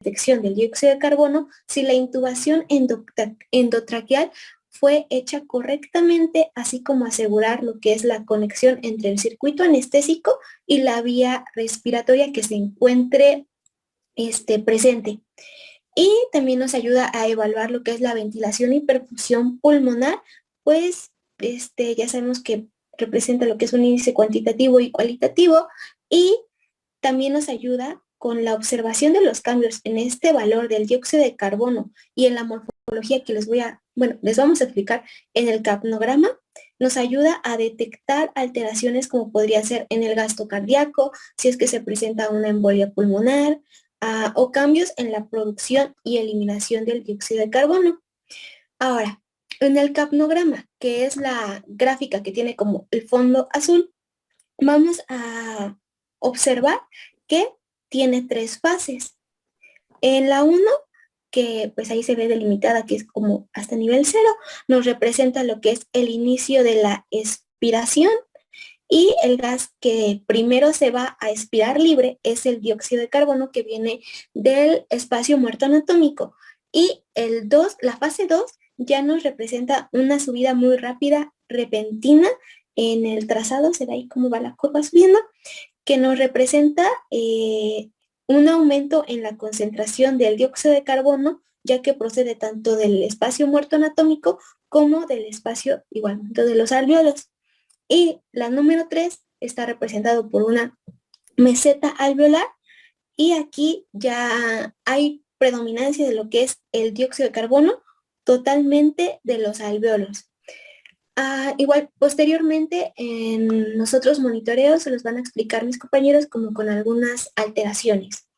detección del dióxido de carbono si la intubación endotraqueal fue hecha correctamente, así como asegurar lo que es la conexión entre el circuito anestésico y la vía respiratoria que se encuentre presente. Y también nos ayuda a evaluar lo que es la ventilación y perfusión pulmonar, pues ya sabemos que representa lo que es un índice cuantitativo y cualitativo, y también nos ayuda con la observación de los cambios en este valor del dióxido de carbono y en la morfología que les vamos a explicar en el capnograma. Nos ayuda a detectar alteraciones como podría ser en el gasto cardíaco, si es que se presenta una embolia pulmonar, o cambios en la producción y eliminación del dióxido de carbono. Ahora, en el capnograma, que es la gráfica que tiene como el fondo azul, vamos a observar que tiene 3 fases. En la 1, que pues ahí se ve delimitada, que es como hasta nivel 0, nos representa lo que es el inicio de la expiración, y el gas que primero se va a expirar libre es el dióxido de carbono, que viene del espacio muerto anatómico. Y la fase 2 ya nos representa una subida muy rápida, repentina, en el trazado, se ve ahí cómo va la curva subiendo, que nos representa un aumento en la concentración del dióxido de carbono, ya que procede tanto del espacio muerto anatómico como del espacio igualmente de los alvéolos. Y la número 3 está representado por una meseta alveolar, y aquí ya hay predominancia de lo que es el dióxido de carbono totalmente de los alvéolos. Igual, posteriormente, en los otros monitoreos se los van a explicar mis compañeros como con algunas alteraciones.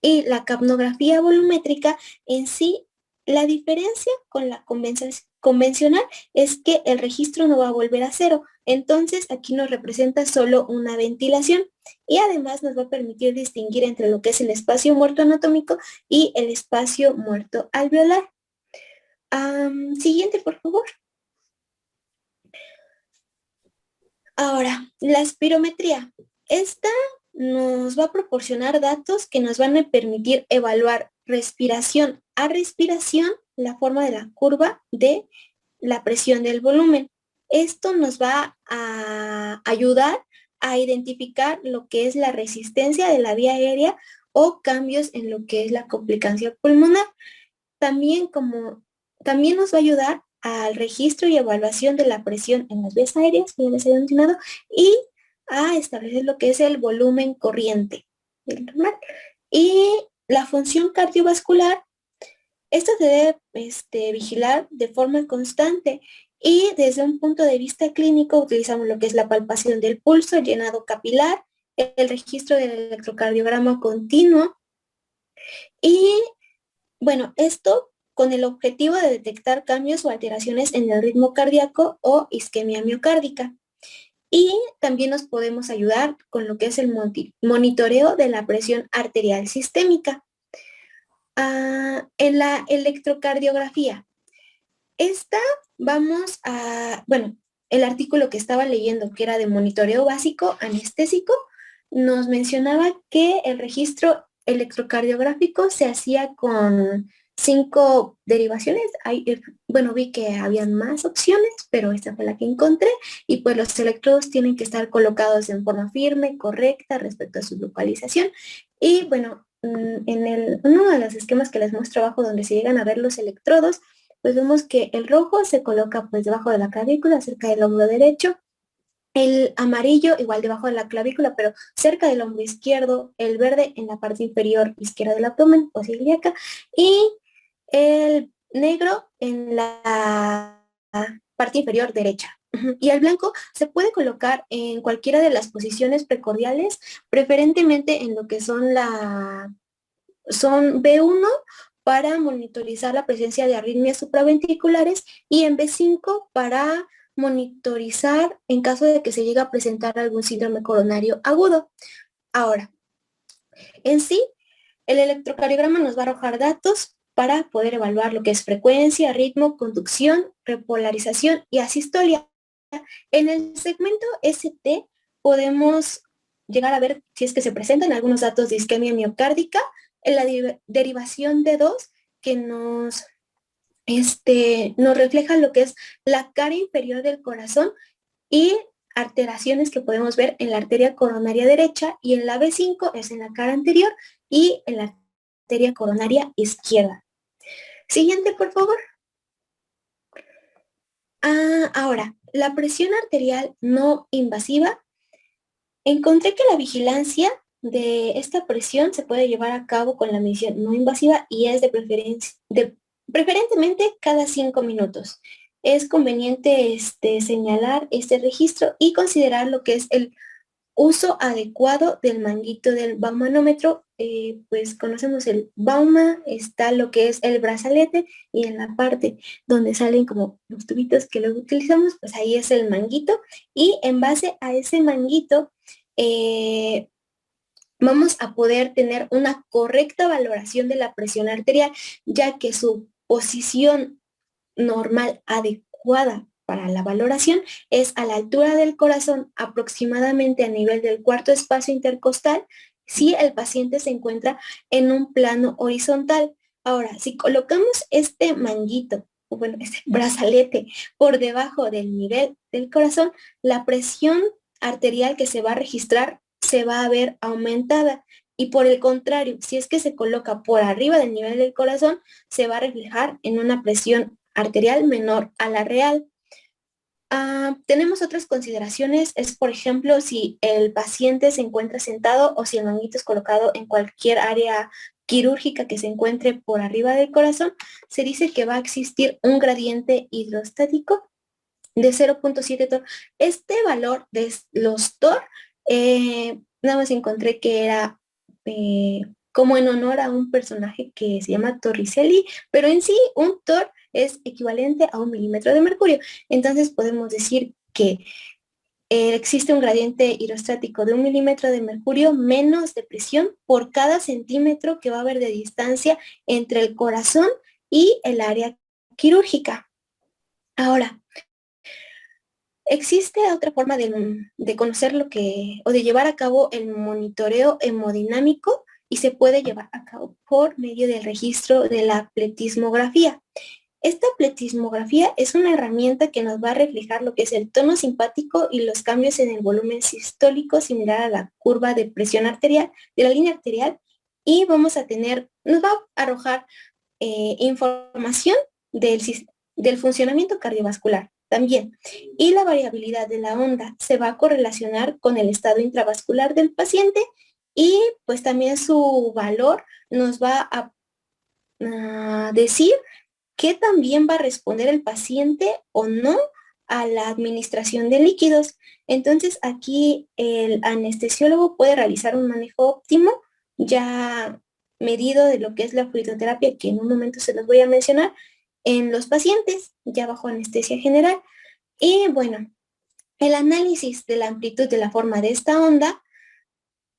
Y la capnografía volumétrica en sí, la diferencia con la convencional es que el registro no va a volver a 0. Entonces, aquí nos representa solo una ventilación, y además nos va a permitir distinguir entre lo que es el espacio muerto anatómico y el espacio muerto alveolar. Siguiente, por favor. Ahora, la espirometría. Esta nos va a proporcionar datos que nos van a permitir evaluar respiración a respiración la forma de la curva de la presión del volumen. Esto nos va a ayudar a identificar lo que es la resistencia de la vía aérea o cambios en lo que es la complicancia pulmonar. También nos va a ayudar al registro y evaluación de la presión en las vías aéreas, como ya les había mencionado, y a establecer lo que es el volumen corriente, el normal. Y la función cardiovascular, esto se debe vigilar de forma constante, y desde un punto de vista clínico utilizamos lo que es la palpación del pulso, llenado capilar, el registro del electrocardiograma continuo, y bueno, esto con el objetivo de detectar cambios o alteraciones en el ritmo cardíaco o isquemia miocárdica. Y también nos podemos ayudar con lo que es el monitoreo de la presión arterial sistémica. En la electrocardiografía, el artículo que estaba leyendo, que era de monitoreo básico anestésico, nos mencionaba que el registro electrocardiográfico se hacía con 5 derivaciones. Vi que habían más opciones, pero esta fue la que encontré. Y pues los electrodos tienen que estar colocados en forma firme, correcta, respecto a su localización. Y bueno, en uno de los esquemas que les muestro abajo, donde se llegan a ver los electrodos, pues vemos que el rojo se coloca pues debajo de la clavícula, cerca del hombro derecho, el amarillo igual debajo de la clavícula, pero cerca del hombro izquierdo, el verde en la parte inferior izquierda del abdomen o ilíaca, y el negro en la parte inferior derecha. Y el blanco se puede colocar en cualquiera de las posiciones precordiales, preferentemente en lo que son B1 para monitorizar la presencia de arritmias supraventriculares, y en B5 para monitorizar en caso de que se llegue a presentar algún síndrome coronario agudo. Ahora, en sí, el electrocardiograma nos va a arrojar datos para poder evaluar lo que es frecuencia, ritmo, conducción, repolarización y asistolia. En el segmento ST podemos llegar a ver si es que se presentan algunos datos de isquemia miocárdica, en la derivación de 2 que nos refleja lo que es la cara inferior del corazón y alteraciones que podemos ver en la arteria coronaria derecha, y en la B5 es en la cara anterior y en la arteria coronaria izquierda. Siguiente, por favor. Ahora, la presión arterial no invasiva. Encontré que la vigilancia de esta presión se puede llevar a cabo con la medición no invasiva y es preferentemente cada 5 minutos. Es conveniente señalar este registro y considerar lo que es el uso adecuado del manguito del baumanómetro. Pues conocemos el bauma, está lo que es el brazalete, y en la parte donde salen como los tubitos que luego utilizamos, pues ahí es el manguito, y en base a ese manguito eh, vamos a poder tener una correcta valoración de la presión arterial, ya que su posición normal adecuada para la valoración es a la altura del corazón, aproximadamente a nivel del cuarto espacio intercostal, si el paciente se encuentra en un plano horizontal. Ahora, si colocamos este manguito, o bueno, este brazalete por debajo del nivel del corazón, la presión arterial que se va a registrar se va a ver aumentada. Y por el contrario, si es que se coloca por arriba del nivel del corazón, se va a reflejar en una presión arterial menor a la real. Tenemos otras consideraciones, es por ejemplo si el paciente se encuentra sentado o si el manguito es colocado en cualquier área quirúrgica que se encuentre por arriba del corazón. Se dice que va a existir un gradiente hidrostático de 0.7 TOR. Este valor de los TOR, nada más encontré que era como en honor a un personaje que se llama Torricelli, pero en sí un TOR es equivalente a 1 milímetro de mercurio. Entonces podemos decir que existe un gradiente hidrostático de 1 milímetro de mercurio menos de presión por cada centímetro que va a haber de distancia entre el corazón y el área quirúrgica. Ahora, existe otra forma de conocer lo que, o de llevar a cabo el monitoreo hemodinámico, y se puede llevar a cabo por medio del registro de la pletismografía. Esta pletismografía es una herramienta que nos va a reflejar lo que es el tono simpático y los cambios en el volumen sistólico similar a la curva de presión arterial, de la línea arterial, y nos va a arrojar información del funcionamiento cardiovascular también. Y la variabilidad de la onda se va a correlacionar con el estado intravascular del paciente, y pues también su valor nos va a decir qué también va a responder el paciente o no a la administración de líquidos. Entonces aquí el anestesiólogo puede realizar un manejo óptimo ya medido de lo que es la fluidoterapia, que en un momento se los voy a mencionar, en los pacientes ya bajo anestesia general. Y bueno, el análisis de la amplitud de la forma de esta onda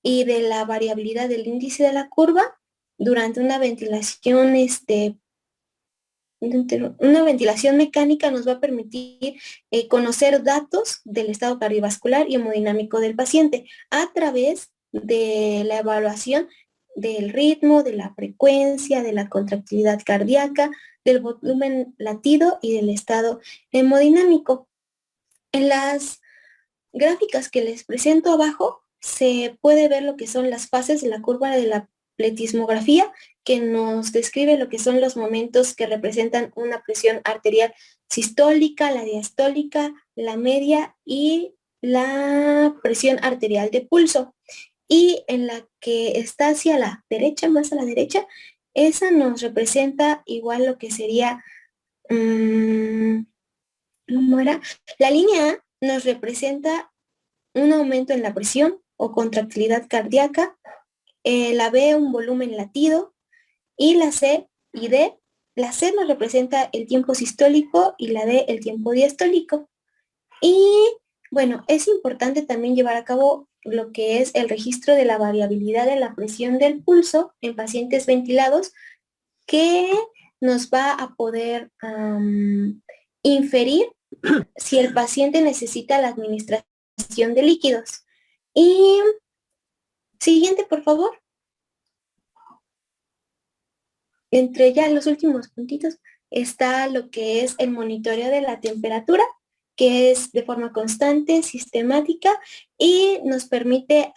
y de la variabilidad del índice de la curva durante una ventilación mecánica nos va a permitir conocer datos del estado cardiovascular y hemodinámico del paciente a través de la evaluación del ritmo, de la frecuencia, de la contractilidad cardíaca, del volumen latido y del estado hemodinámico. En las gráficas que les presento abajo se puede ver lo que son las fases de la curva de la pletismografía, que nos describe lo que son los momentos que representan una presión arterial sistólica, la diastólica, la media y la presión arterial de pulso. Y en la que está hacia la derecha, más a la derecha, esa nos representa igual lo que sería, ¿cómo era? La línea A nos representa un aumento en la presión o contractilidad cardíaca, la B un volumen latido, y la C y D, la C nos representa el tiempo sistólico y la D el tiempo diastólico. Y bueno, es importante también llevar a cabo lo que es el registro de la variabilidad de la presión del pulso en pacientes ventilados, que nos va a poder inferir si el paciente necesita la administración de líquidos. Y siguiente, por favor. entre ya los últimos puntitos está lo que es el monitoreo de la temperatura, que es de forma constante, sistemática y nos permite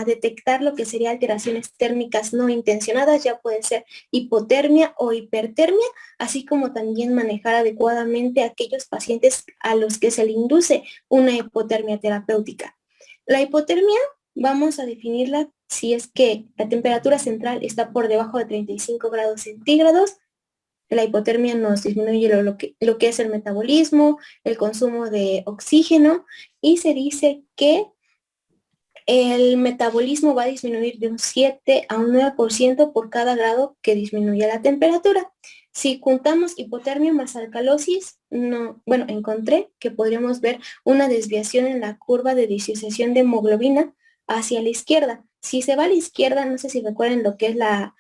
detectar lo que serían alteraciones térmicas no intencionadas, ya puede ser hipotermia o hipertermia, así como también manejar adecuadamente a aquellos pacientes a los que se le induce una hipotermia terapéutica. La hipotermia vamos a definirla si es que la temperatura central está por debajo de 35 grados centígrados. La hipotermia nos disminuye lo que es el metabolismo, el consumo de oxígeno y se dice que el metabolismo va a disminuir de un 7 a un 9% por cada grado que disminuye la temperatura. Si juntamos hipotermia más alcalosis, no, bueno, encontré que podríamos ver una desviación en la curva de disociación de hemoglobina hacia la izquierda. Si se va a la izquierda, no sé si recuerden lo que es la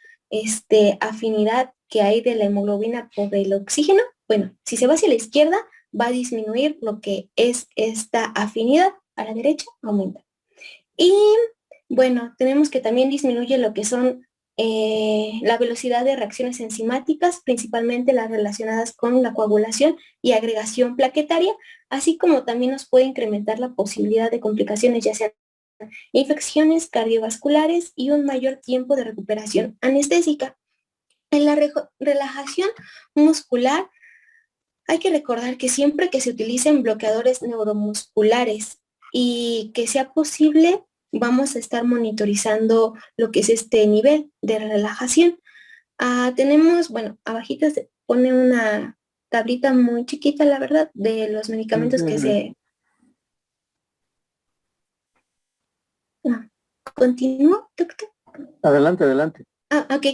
afinidad que hay de la hemoglobina por el oxígeno. Bueno, si se va hacia la izquierda, va a disminuir lo que es esta afinidad. A la derecha, aumenta. Y bueno, tenemos que también disminuye lo que son la velocidad de reacciones enzimáticas, principalmente las relacionadas con la coagulación y agregación plaquetaria, así como también nos puede incrementar la posibilidad de complicaciones, ya sean infecciones cardiovasculares y un mayor tiempo de recuperación anestésica. En la relajación muscular hay que recordar que siempre que se utilicen bloqueadores neuromusculares y que sea posible, vamos a estar monitorizando lo que es este nivel de relajación. Tenemos, bueno, abajito se pone una tablita muy chiquita, la verdad, de los medicamentos que Ujú. se... ¿Continúo, doctor? Adelante, adelante. Ok.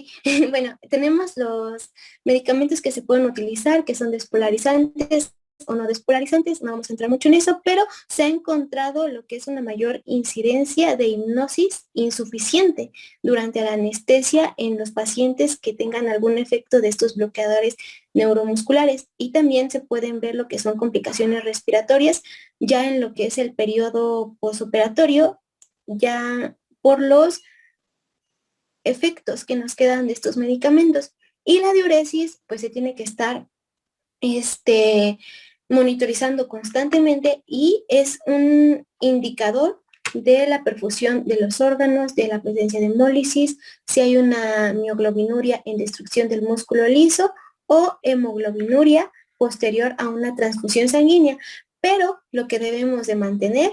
Bueno, tenemos los medicamentos que se pueden utilizar, que son despolarizantes o no despolarizantes, no vamos a entrar mucho en eso, pero se ha encontrado lo que es una mayor incidencia de hipnosis insuficiente durante la anestesia en los pacientes que tengan algún efecto de estos bloqueadores neuromusculares y también se pueden ver lo que son complicaciones respiratorias ya en lo que es el periodo posoperatorio, ya por los efectos que nos quedan de estos medicamentos. Y la diuresis, pues se tiene que estar monitorizando constantemente y es un indicador de la perfusión de los órganos, de la presencia de hemólisis, si hay una mioglobinuria en destrucción del músculo liso o hemoglobinuria posterior a una transfusión sanguínea. Pero lo que debemos de mantener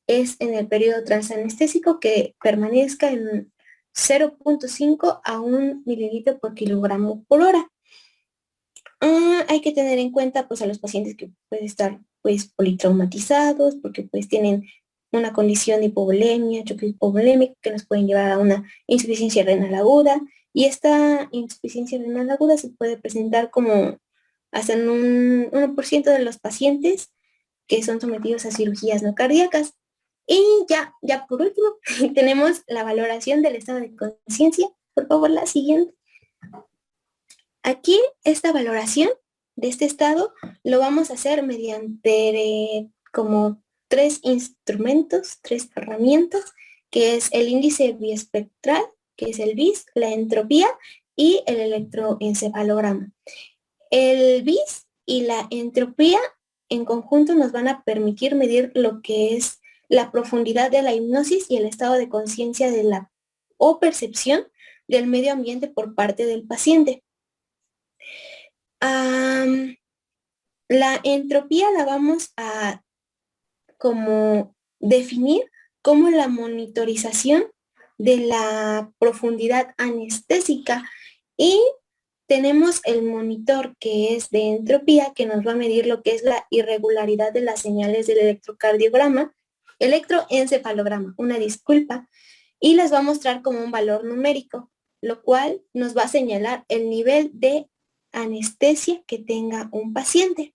es en el periodo transanestésico que permanezca en 0.5 a 1 mililitro por kilogramo por hora. Hay que tener en cuenta pues a los pacientes que pueden estar pues politraumatizados porque pues tienen una condición de hipovolemia, choque hipovolémico que nos pueden llevar a una insuficiencia renal aguda y esta insuficiencia renal aguda se puede presentar como hasta en un 1% de los pacientes que son sometidos a cirugías no cardíacas. Y ya por último, tenemos la valoración del estado de conciencia. Por favor, la siguiente. Aquí, esta valoración de este estado lo vamos a hacer mediante como tres instrumentos, tres herramientas, que es el índice biespectral, que es el BIS, la entropía y el electroencefalograma. El BIS y la entropía en conjunto nos van a permitir medir lo que es la profundidad de la hipnosis y el estado de conciencia de la o percepción del medio ambiente por parte del paciente. La entropía la vamos a como definir como la monitorización de la profundidad anestésica y tenemos el monitor que es de entropía que nos va a medir lo que es la irregularidad de las señales del electroencefalograma, una disculpa, y les va a mostrar como un valor numérico, lo cual nos va a señalar el nivel de anestesia que tenga un paciente.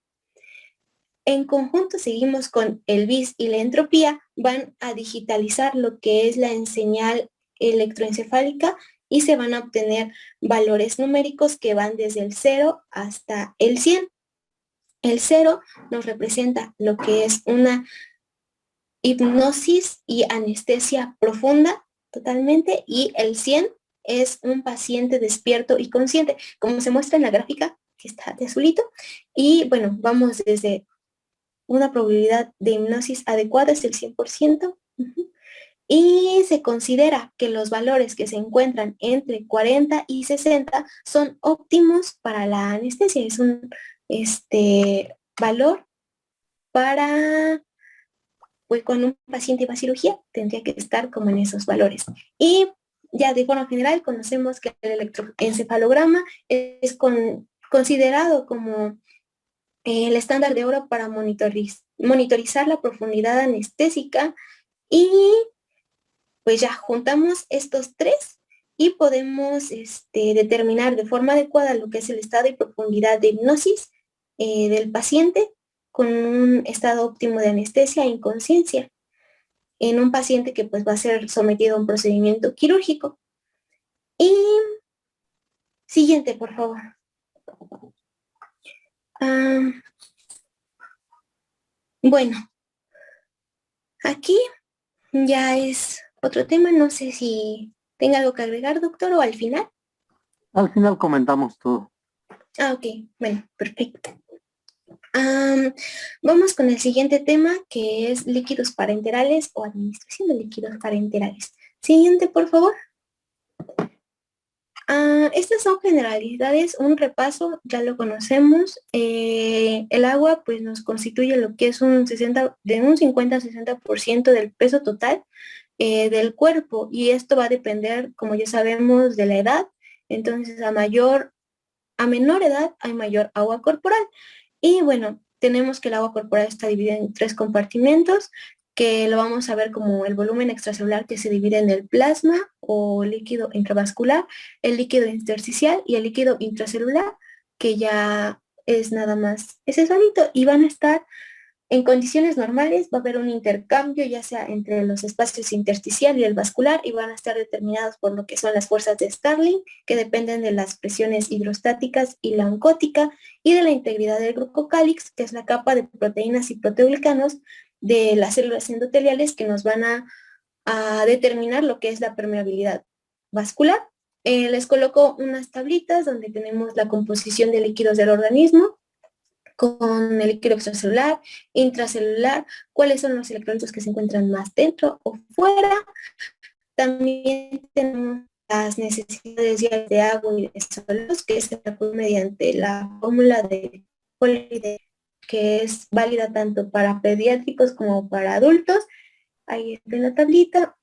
En conjunto seguimos con el BIS y la entropía, van a digitalizar lo que es la señal electroencefálica y se van a obtener valores numéricos que van desde el 0 hasta el 100. El 0 nos representa lo que es una hipnosis y anestesia profunda totalmente y el 100 es un paciente despierto y consciente, como se muestra en la gráfica, que está de azulito. Y bueno, vamos desde una probabilidad de hipnosis adecuada es el 100%. Y se considera que los valores que se encuentran entre 40 y 60 son óptimos para la anestesia. Es un valor para, pues con un paciente va a cirugía, tendría que estar como en esos valores. Y ya de forma general conocemos que el electroencefalograma es considerado como el estándar de oro para monitorizar la profundidad anestésica. Y pues ya juntamos estos tres y podemos determinar de forma adecuada lo que es el estado y profundidad de hipnosis del paciente con un estado óptimo de anestesia e inconsciencia en un paciente que pues va a ser sometido a un procedimiento quirúrgico. Y siguiente, por favor. Ah, bueno, aquí ya es otro tema, no sé si tenga algo que agregar, doctor, o al final. Al final comentamos todo. Ah, ok, bueno, perfecto. Vamos con el siguiente tema, que es líquidos parenterales o administración de líquidos parenterales. Siguiente, por favor. Estas son generalidades, un repaso, ya lo conocemos. El agua pues nos constituye lo que es de un 50 a 60% del peso total del cuerpo, y esto va a depender, como ya sabemos, de la edad. Entonces, a menor edad hay mayor agua corporal. Y bueno, tenemos que el agua corporal está dividida en tres compartimentos, que lo vamos a ver como el volumen extracelular, que se divide en el plasma o líquido intravascular, el líquido intersticial y el líquido intracelular, que ya es nada más ese solito, y van a estar en condiciones normales. Va a haber un intercambio ya sea entre los espacios intersticial y el vascular, y van a estar determinados por lo que son las fuerzas de Starling, que dependen de las presiones hidrostáticas y la oncótica, y de la integridad del glucocálix, que es la capa de proteínas y proteoglicanos de las células endoteliales, que nos van a determinar lo que es la permeabilidad vascular. Les coloco unas tablitas donde tenemos la composición de líquidos del organismo, con el líquido extracelular, intracelular, cuáles son los electrolitos que se encuentran más dentro o fuera. También tenemos las necesidades diarias de agua y de sólidos, que se calcula mediante la fórmula de Colide, que es válida tanto para pediátricos como para adultos. Ahí está en la tablita.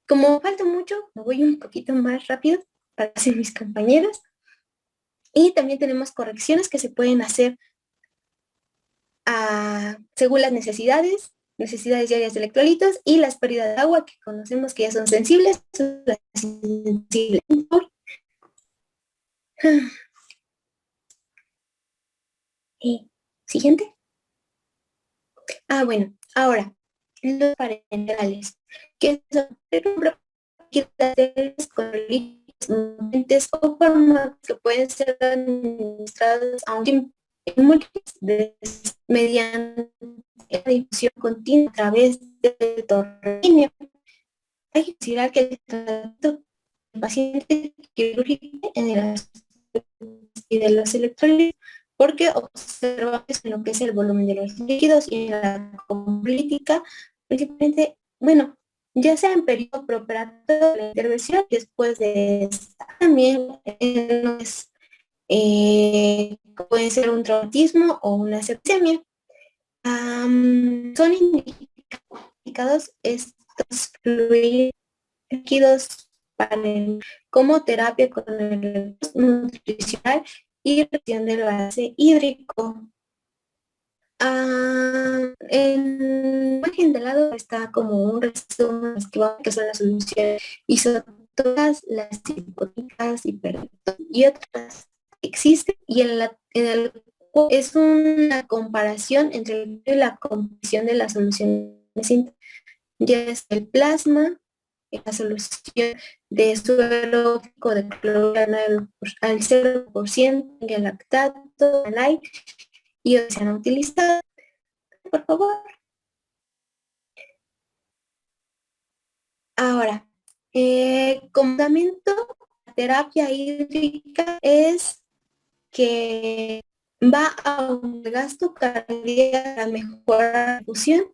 Como falta mucho, me voy un poquito más rápido para hacer mis compañeras. Y también tenemos correcciones que se pueden hacer según las necesidades diarias de electrolitos y las pérdidas de agua, que conocemos que ya son sensibles. Siguiente. Bueno, ahora, los parenterales, que son con líquidos o fármacos que pueden ser administrados a un tiempo mediante la difusión continua a través del torrente. Hay que considerar que el tratamiento del paciente quirúrgico en el y de los electrolitos, porque observamos en lo que es el volumen de los líquidos y en la política, principalmente, bueno, ya sea en periodo preoperatorio de la intervención, después de esta, también puede ser un traumatismo o una sepsemia. Son indicados estos fluidos líquidos como terapia con el nutricional y reducción del balance hídrico. En imagen de lado está como un resumen que son las soluciones isótopas, las hipotecas, y otras que existen, y es una comparación entre la composición de las soluciones, ya es el plasma, la solución de suero de cloruro al 0%, el lactato, el aire, y se han utilizado. Por favor. Ahora, comportamiento terapia hídrica es que va a un gasto cardíaco a mejorar la fusión.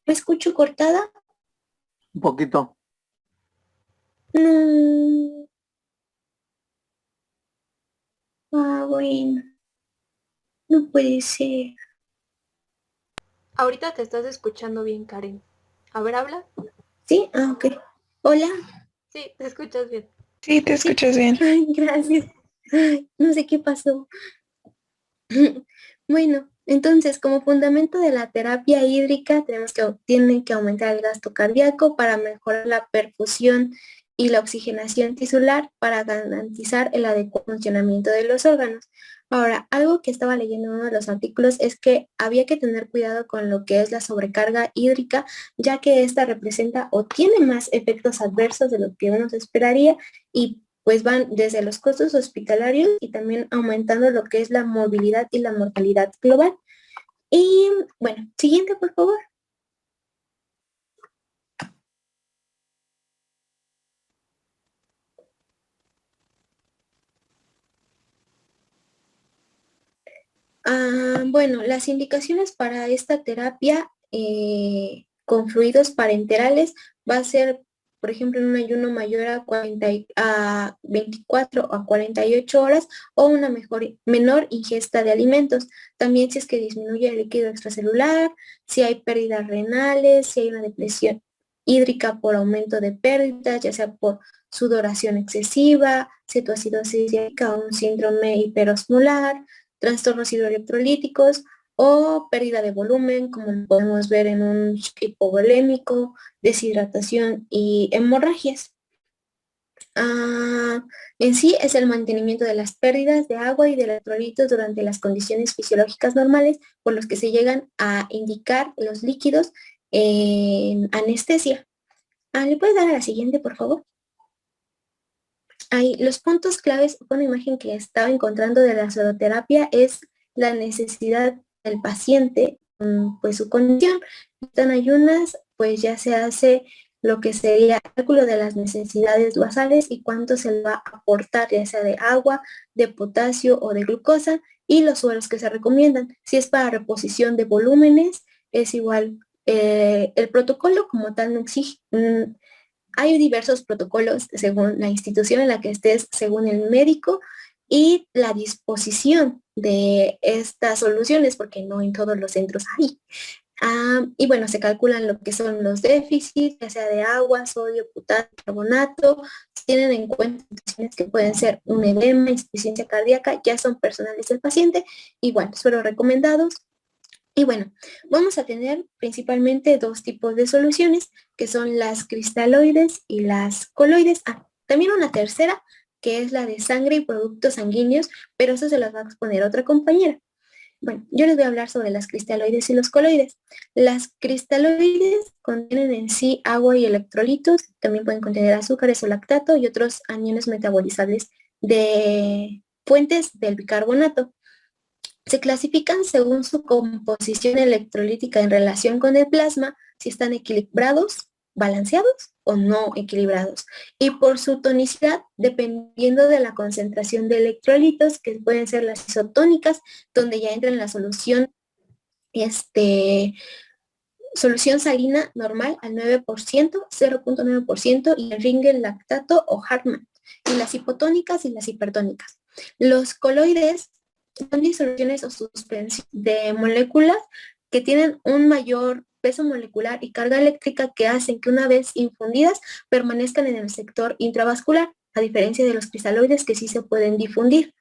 ¿Me escucho cortada? Un poquito. No. Bueno, no puede ser. Ahorita te estás escuchando bien, Karen. A ver, habla. ¿Sí? Ok. Hola. Sí, te escuchas bien. Sí, te escuchas bien. Ay, gracias. Ay, no sé qué pasó. Bueno, entonces, como fundamento de la terapia hídrica, tienen que aumentar el gasto cardíaco para mejorar la perfusión y la oxigenación tisular para garantizar el adecuado funcionamiento de los órganos. Ahora, algo que estaba leyendo en uno de los artículos es que había que tener cuidado con lo que es la sobrecarga hídrica, ya que esta representa o tiene más efectos adversos de lo que uno se esperaría y pues van desde los costos hospitalarios y también aumentando lo que es la movilidad y la mortalidad global. Y bueno, siguiente, por favor. Bueno, las indicaciones para esta terapia con fluidos parenterales va a ser, por ejemplo, en un ayuno mayor a 24 a 48 horas o una menor ingesta de alimentos. También si es que disminuye el líquido extracelular, si hay pérdidas renales, si hay una depresión hídrica por aumento de pérdidas, ya sea por sudoración excesiva, cetoacidosis hídrica o un síndrome hiperosmolar, trastornos hidroelectrolíticos o pérdida de volumen, como lo podemos ver en un shock hipovolémico, deshidratación y hemorragias. En sí es el mantenimiento de las pérdidas de agua y de electrolitos durante las condiciones fisiológicas normales por los que se llegan a indicar los líquidos en anestesia. ¿Le puedes dar a la siguiente, por favor? Ahí, los puntos claves, una imagen que estaba encontrando de la soroterapia es la necesidad del paciente, pues su condición. Si están ayunas, pues ya se hace lo que sería el cálculo de las necesidades basales y cuánto se le va a aportar, ya sea de agua, de potasio o de glucosa, y los sueros que se recomiendan. Si es para reposición de volúmenes, es igual. El protocolo como tal no exige, hay diversos protocolos según la institución en la que estés, según el médico y la disposición de estas soluciones, porque no en todos los centros hay. Y bueno, se calculan lo que son los déficits, ya sea de agua, sodio, potasio, carbonato. Tienen en cuenta situaciones que pueden ser un edema, insuficiencia cardíaca, ya son personales del paciente. Igual, suelos recomendados. Y bueno, vamos a tener principalmente dos tipos de soluciones, que son las cristaloides y las coloides. También una tercera, que es la de sangre y productos sanguíneos, pero eso se las va a exponer otra compañera. Bueno, yo les voy a hablar sobre las cristaloides y los coloides. Las cristaloides contienen en sí agua y electrolitos, también pueden contener azúcares o lactato y otros aniones metabolizables de fuentes del bicarbonato. Se clasifican según su composición electrolítica en relación con el plasma, si están equilibrados, balanceados o no equilibrados. Y por su tonicidad, dependiendo de la concentración de electrolitos, que pueden ser las isotónicas, donde ya entra en la solución, solución salina normal al 9%, 0.9% y el Ringel lactato o Hartmann, y las hipotónicas y las hipertónicas. Los coloides son disoluciones o suspensiones de moléculas que tienen un mayor peso molecular y carga eléctrica que hacen que una vez infundidas permanezcan en el sector intravascular, a diferencia de los cristaloides que sí se pueden difundir.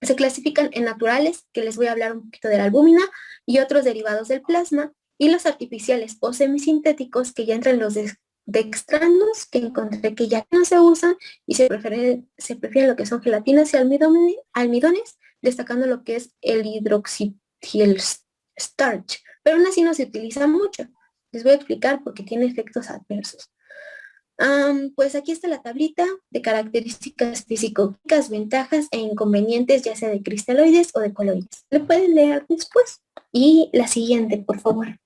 Se clasifican en naturales, que les voy a hablar un poquito de la albúmina, y otros derivados del plasma, y los artificiales o semisintéticos, que ya entran los dextranos, que encontré que ya no se usan, y se prefieren lo que son gelatinas y almidones, destacando lo que es el hidroxil starch, pero aún así no se utiliza mucho. Les voy a explicar porque tiene efectos adversos. Pues aquí está la tablita de características físico-químicas, ventajas e inconvenientes, ya sea de cristaloides o de coloides. Lo pueden leer después. Y la siguiente, por favor.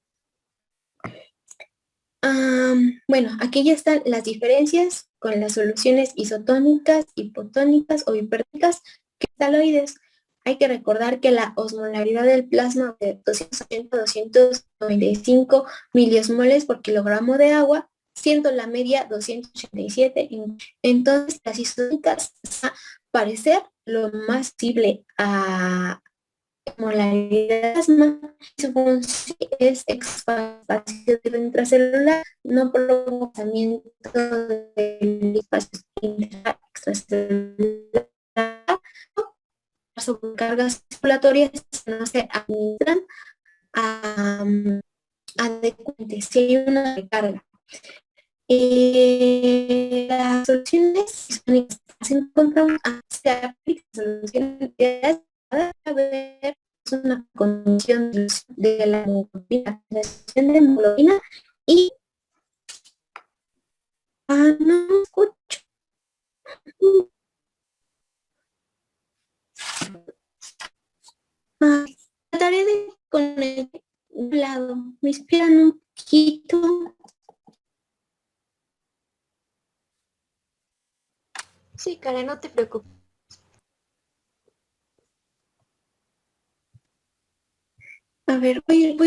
Bueno, aquí ya están las diferencias con las soluciones isotónicas, hipotónicas o hipertónicas cristaloides. Hay que recordar que la osmolaridad del plasma de 280 a 295 miliosmoles por kilogramo de agua, siendo la media 287. Entonces, las isotónicas van a parecer lo más sensible a molaridad plasma. Su función es espacio intracelular, no procesamiento del espacio extracelular. Sobrecargas circulatorias no se administran adecuadamente si hay una recarga. Las soluciones se encuentran se aplican soluciones a ver es una condición de la hemoglobina, la de hemoglobina y no escucho. Trataré de con el lado. Me esperan un poquito. Sí, Karen, no te preocupes. A ver, voy.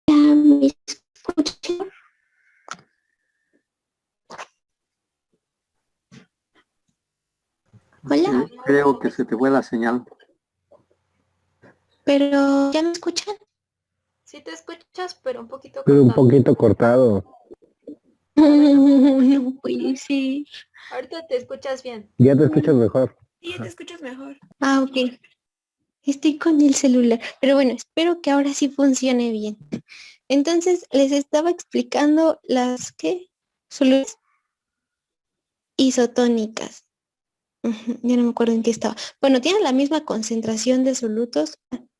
Ya me escucho. Hola. Creo que se te fue la señal. Pero, ¿ya me escuchan? Sí te escuchas, pero un poquito Pero un cortado. poquito cortado. No puede ser. Ahorita te escuchas bien. Ya te escuchas mejor. Sí, ya te escuchas mejor. Ok. Estoy con el celular. Pero bueno, espero que ahora sí funcione bien. Entonces, les estaba explicando las que soluciones isotónicas. Ya no me acuerdo en qué estaba. Bueno, tienen la misma concentración de solutos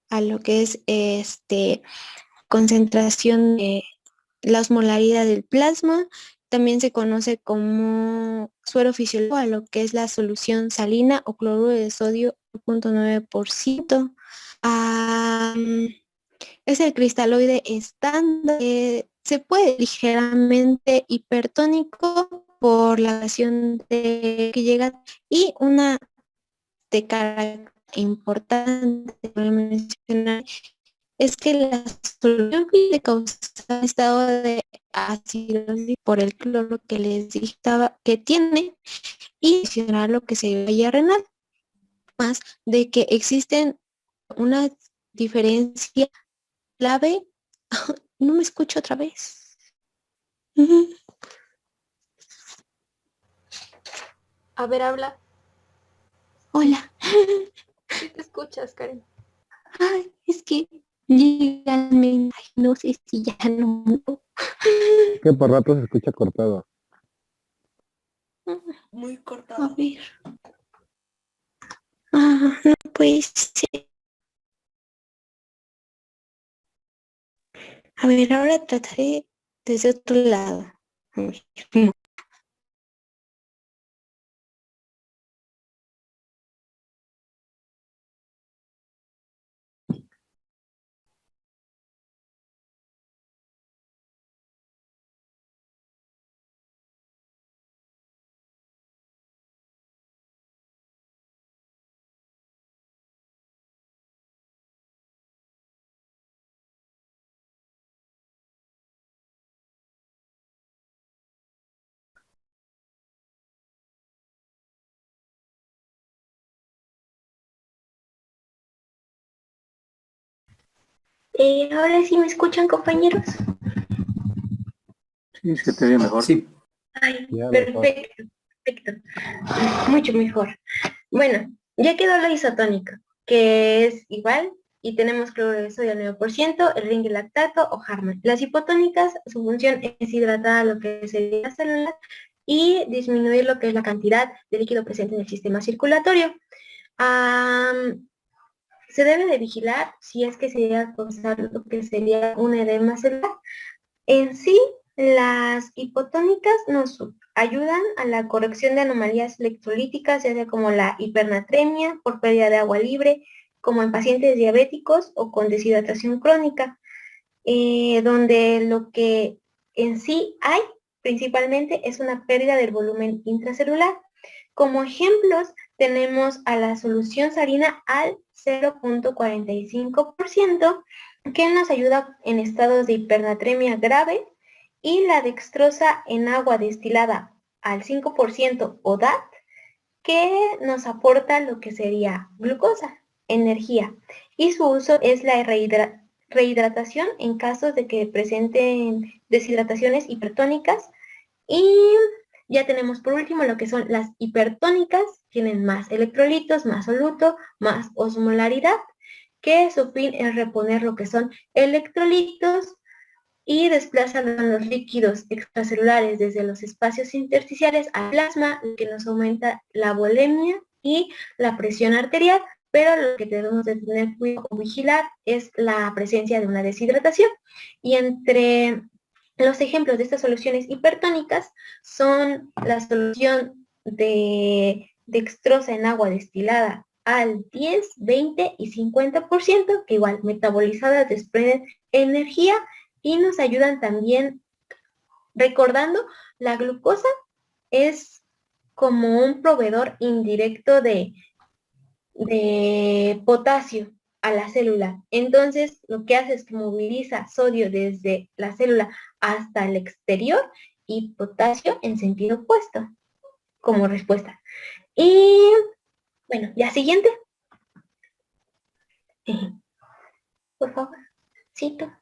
a lo que es concentración de la osmolaridad del plasma. También se conoce como suero fisiológico a lo que es la solución salina o cloruro de sodio 0.9%. Es el cristaloide estándar. Se puede ligeramente hipertónico por la acción de que llega y una de carácter importante que mencionar es que la solución puede causar estado de acidosis por el cloro que les dictaba que tiene y adicional lo que se vaya renal, más de que existen una diferencia clave. No me escucho otra vez. A ver, habla. Hola. Sí te escuchas, Karen. Ay, es que díganme, ay, no sé si ya no. Que por rato se escucha cortado. Muy cortado. A ver. No puede ser. A ver, ahora trataré desde otro lado. A ver, no. Ahora sí me escuchan, compañeros. Sí, se te oye mejor. Sí. Ay, Ya perfecto, perfecto. Mucho mejor. Bueno, ya quedó la isotónica, que es igual y tenemos cloruro de sodio al 9%, el ring lactato o Hartmann. Las hipotónicas, su función es hidratar lo que sería la célula y disminuir lo que es la cantidad de líquido presente en el sistema circulatorio. Se debe de vigilar si es que se llega a causar lo que sería un edema celular. En sí, las hipotónicas nos ayudan a la corrección de anomalías electrolíticas, ya sea como la hipernatremia por pérdida de agua libre, como en pacientes diabéticos o con deshidratación crónica, donde lo que en sí hay principalmente es una pérdida del volumen intracelular. Como ejemplos tenemos a la solución salina al 0.45%, que nos ayuda en estados de hipernatremia grave, y la dextrosa en agua destilada al 5% o DAT, que nos aporta lo que sería glucosa, energía, y su uso es la rehidratación en casos de que presenten deshidrataciones hipertónicas. Y ya tenemos por último lo que son las hipertónicas, tienen más electrolitos, más soluto, más osmolaridad, que su fin es reponer lo que son electrolitos y desplazan los líquidos extracelulares desde los espacios intersticiales al plasma, lo que nos aumenta la volemia y la presión arterial, pero lo que debemos de tener cuidado o vigilar es la presencia de una deshidratación. Y entre los ejemplos de estas soluciones hipertónicas son la solución de dextrosa en agua destilada al 10, 20 y 50%, que igual metabolizadas desprenden energía y nos ayudan también, recordando, la glucosa es como un proveedor indirecto de potasio a la célula. Entonces, lo que hace es que moviliza sodio desde la célula hasta el exterior y potasio en sentido opuesto como respuesta. Y bueno, ya siguiente. Por favor, cito.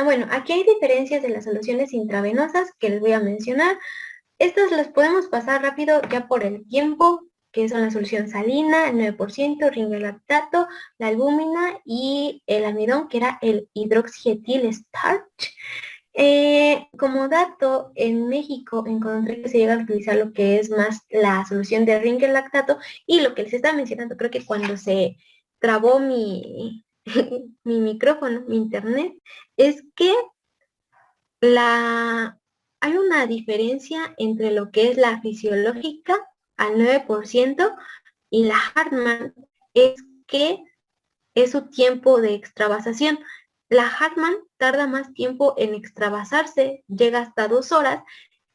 Bueno, aquí hay diferencias de las soluciones intravenosas que les voy a mencionar. Estas las podemos pasar rápido ya por el tiempo, que son la solución salina, el 9%, ringalactato, la albúmina y el almidón, que era el hidroxietil starch. Como dato, en México encontré que se llega a utilizar lo que es más la solución de ringalactato, y lo que les estaba mencionando, creo que cuando se trabó mi micrófono, mi internet, es que hay una diferencia entre lo que es la fisiológica al 9% y la Hartmann, es que es su tiempo de extravasación. La Hartmann tarda más tiempo en extravasarse, llega hasta 2 horas,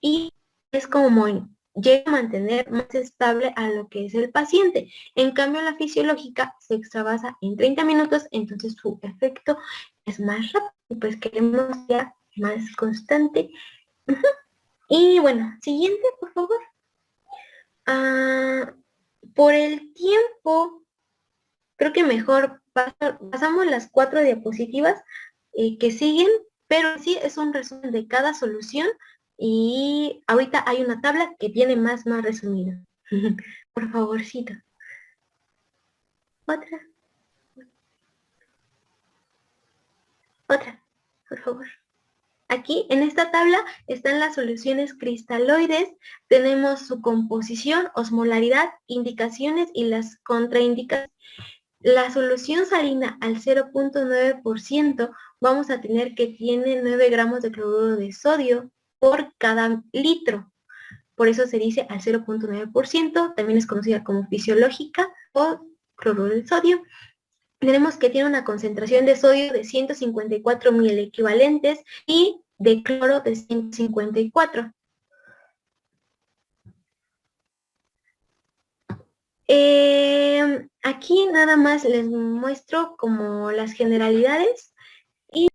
y es como llega a mantener más estable a lo que es el paciente. En cambio, la fisiológica se extravasa en 30 minutos, entonces su efecto es más rápido, pues queremos ya más constante. Y bueno, siguiente, por favor. Por el tiempo, creo que mejor pasamos las 4 diapositivas que siguen, pero sí es un resumen de cada solución, y ahorita hay una tabla que tiene más resumido. Por favorcito. Otra, por favor. Aquí en esta tabla están las soluciones cristaloides, tenemos su composición, osmolaridad, indicaciones y las contraindicaciones. La solución salina al 0.9% vamos a tener que tiene 9 gramos de cloruro de sodio por cada litro. Por eso se dice al 0.9%, también es conocida como fisiológica o cloruro de sodio. Tenemos que tiene una concentración de sodio de 154 mil equivalentes y de cloro de 154. Aquí nada más les muestro como las generalidades. Y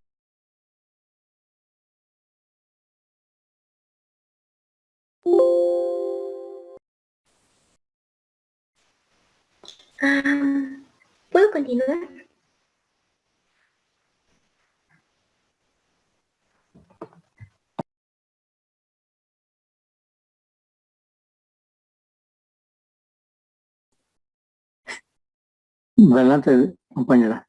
¿puedo continuar? Adelante, compañera.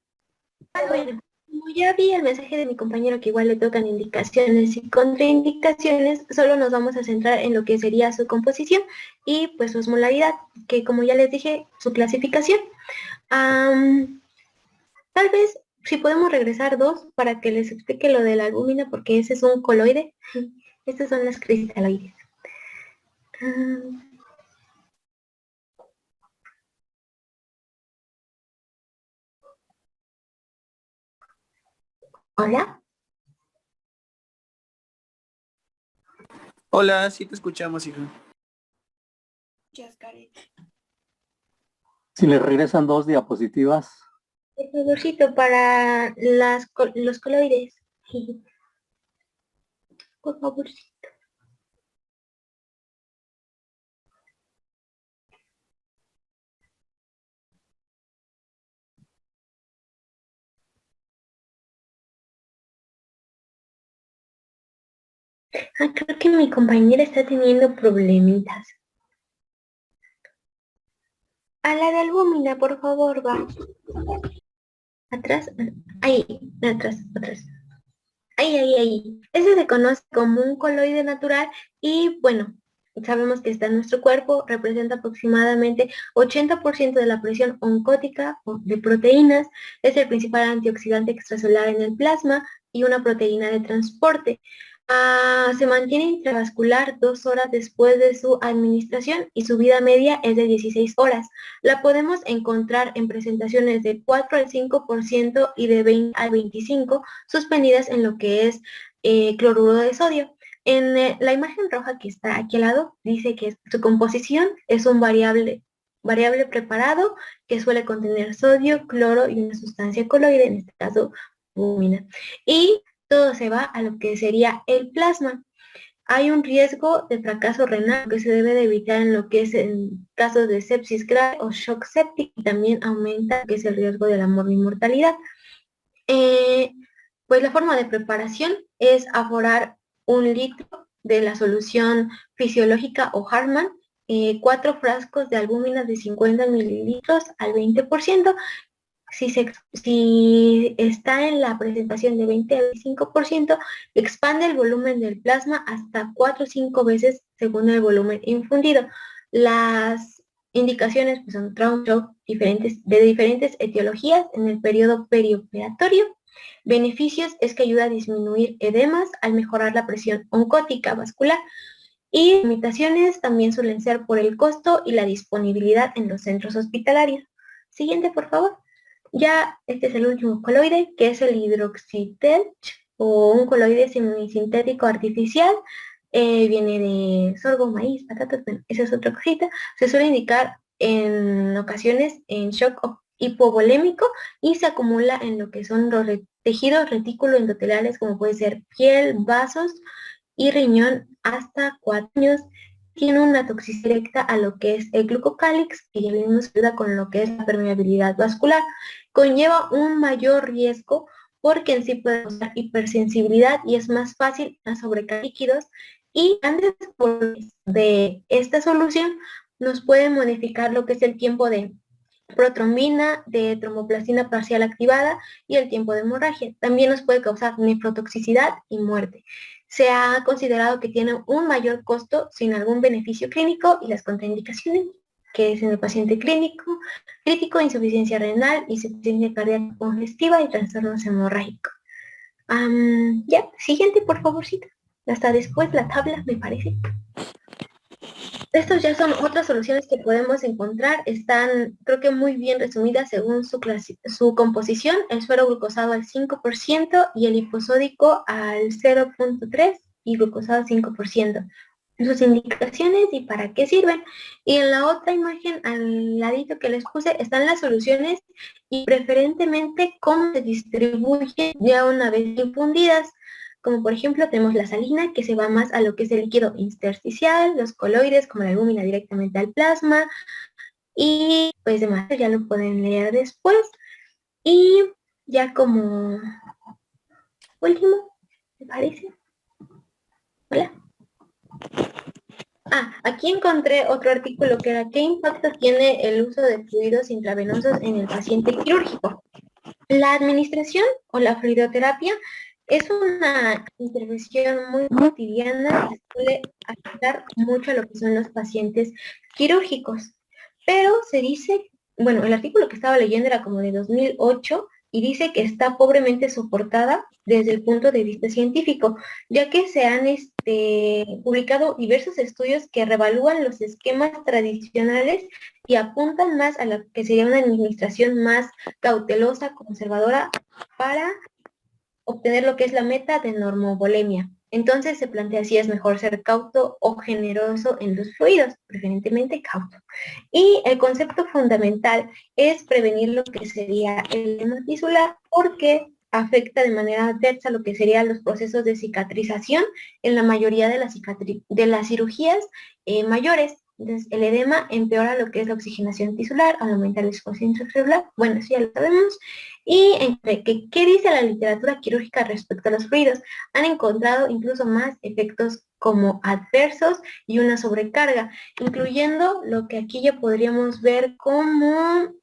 Bueno, como ya vi el mensaje de mi compañero que igual le tocan indicaciones y contraindicaciones, solo nos vamos a centrar en lo que sería su composición y pues su osmolaridad, que como ya les dije, su clasificación. Tal vez si podemos regresar dos para que les explique lo de la albúmina, porque ese es un coloide. Estas son las cristaloides. Hola. Hola, sí te escuchamos, hija. Si le regresan 2 diapositivas. Por favorcito, para los coloides. Por favorcito. Creo que mi compañera está teniendo problemitas. A la de albúmina, por favor, va. Atrás, ahí, atrás. Ahí. Ese se conoce como un coloide natural y bueno, sabemos que está en nuestro cuerpo, representa aproximadamente 80% de la presión oncótica o de proteínas, es el principal antioxidante extracelular en el plasma y una proteína de transporte. Se mantiene intravascular 2 horas después de su administración y su vida media es de 16 horas. La podemos encontrar en presentaciones de 4 al 5% y de 20 al 25%, suspendidas en lo que es cloruro de sodio. En la imagen roja que está aquí al lado, dice que su composición es un variable preparado que suele contener sodio, cloro y una sustancia coloide, en este caso, albúmina. Y todo se va a lo que sería el plasma. Hay un riesgo de fracaso renal que se debe de evitar en lo que es en casos de sepsis grave o shock séptico, y también aumenta lo que es el riesgo de la mortalidad. Pues la forma de preparación es aforar 1 litro de la solución fisiológica o Hartmann, 4 frascos de albúmina de 50 mililitros al 20%. Si está en la presentación de 20 al 25%, expande el volumen del plasma hasta 4 o 5 veces según el volumen infundido. Las indicaciones pues, son trauma shock de diferentes etiologías en el periodo perioperatorio. Beneficios es que ayuda a disminuir edemas al mejorar la presión oncótica vascular. Y limitaciones también suelen ser por el costo y la disponibilidad en los centros hospitalarios. Siguiente, por favor. Ya este es el último coloide, que es el hidroxitel, o un coloide semisintético artificial. Viene de sorgo, maíz, patatas, bueno, esa es otra cosita. Se suele indicar en ocasiones en shock hipovolémico y se acumula en lo que son los tejidos retículo-endoteliales, como puede ser piel, vasos y riñón hasta 4 años. Tiene una toxicidad directa a lo que es el glucocálix, que ya vimos ayuda con lo que es la permeabilidad vascular. Conlleva un mayor riesgo porque en sí puede causar hipersensibilidad y es más fácil a sobrecargar líquidos. Y antes de esta solución nos puede modificar lo que es el tiempo de protrombina, de tromboplastina parcial activada y el tiempo de hemorragia. También nos puede causar nefrotoxicidad y muerte. Se ha considerado que tiene un mayor costo sin algún beneficio clínico y las contraindicaciones, que es en el paciente crítico, insuficiencia renal, insuficiencia cardíaca congestiva y trastornos hemorrágicos. Ya, siguiente, por favorcito. Hasta después la tabla, me parece. Estos ya son otras soluciones que podemos encontrar, están creo que muy bien resumidas según su composición, el suero glucosado al 5% y el hiposódico al 0.3 y glucosado al 5%. Sus indicaciones y para qué sirven. Y en la otra imagen, al ladito que les puse, están las soluciones y preferentemente cómo se distribuyen ya una vez infundidas. Como por ejemplo tenemos la salina, que se va más a lo que es el líquido intersticial, los coloides como la albúmina directamente al plasma, y pues demás, ya lo pueden leer después. Y ya como último, ¿me parece? Hola. Aquí encontré otro artículo que era ¿qué impacto tiene el uso de fluidos intravenosos en el paciente quirúrgico? La administración o la fluidoterapia es una intervención muy cotidiana que suele afectar mucho a lo que son los pacientes quirúrgicos. Pero se dice, bueno, el artículo que estaba leyendo era como de 2008 y dice que está pobremente soportada desde el punto de vista científico, ya que se han publicado diversos estudios que revalúan los esquemas tradicionales y apuntan más a lo que sería una administración más cautelosa, conservadora, para obtener lo que es la meta de normovolemia. Entonces se plantea si es mejor ser cauto o generoso en los fluidos, preferentemente cauto. Y el concepto fundamental es prevenir lo que sería el edema tisular, porque afecta de manera adversa lo que serían los procesos de cicatrización en la mayoría de las cirugías mayores. Entonces, el edema empeora lo que es la oxigenación tisular, al aumentar el esfuerzo intracelular. Bueno, eso ya lo sabemos. Y ¿qué dice la literatura quirúrgica respecto a los fluidos? Han encontrado incluso más efectos como adversos y una sobrecarga, incluyendo lo que aquí ya podríamos ver como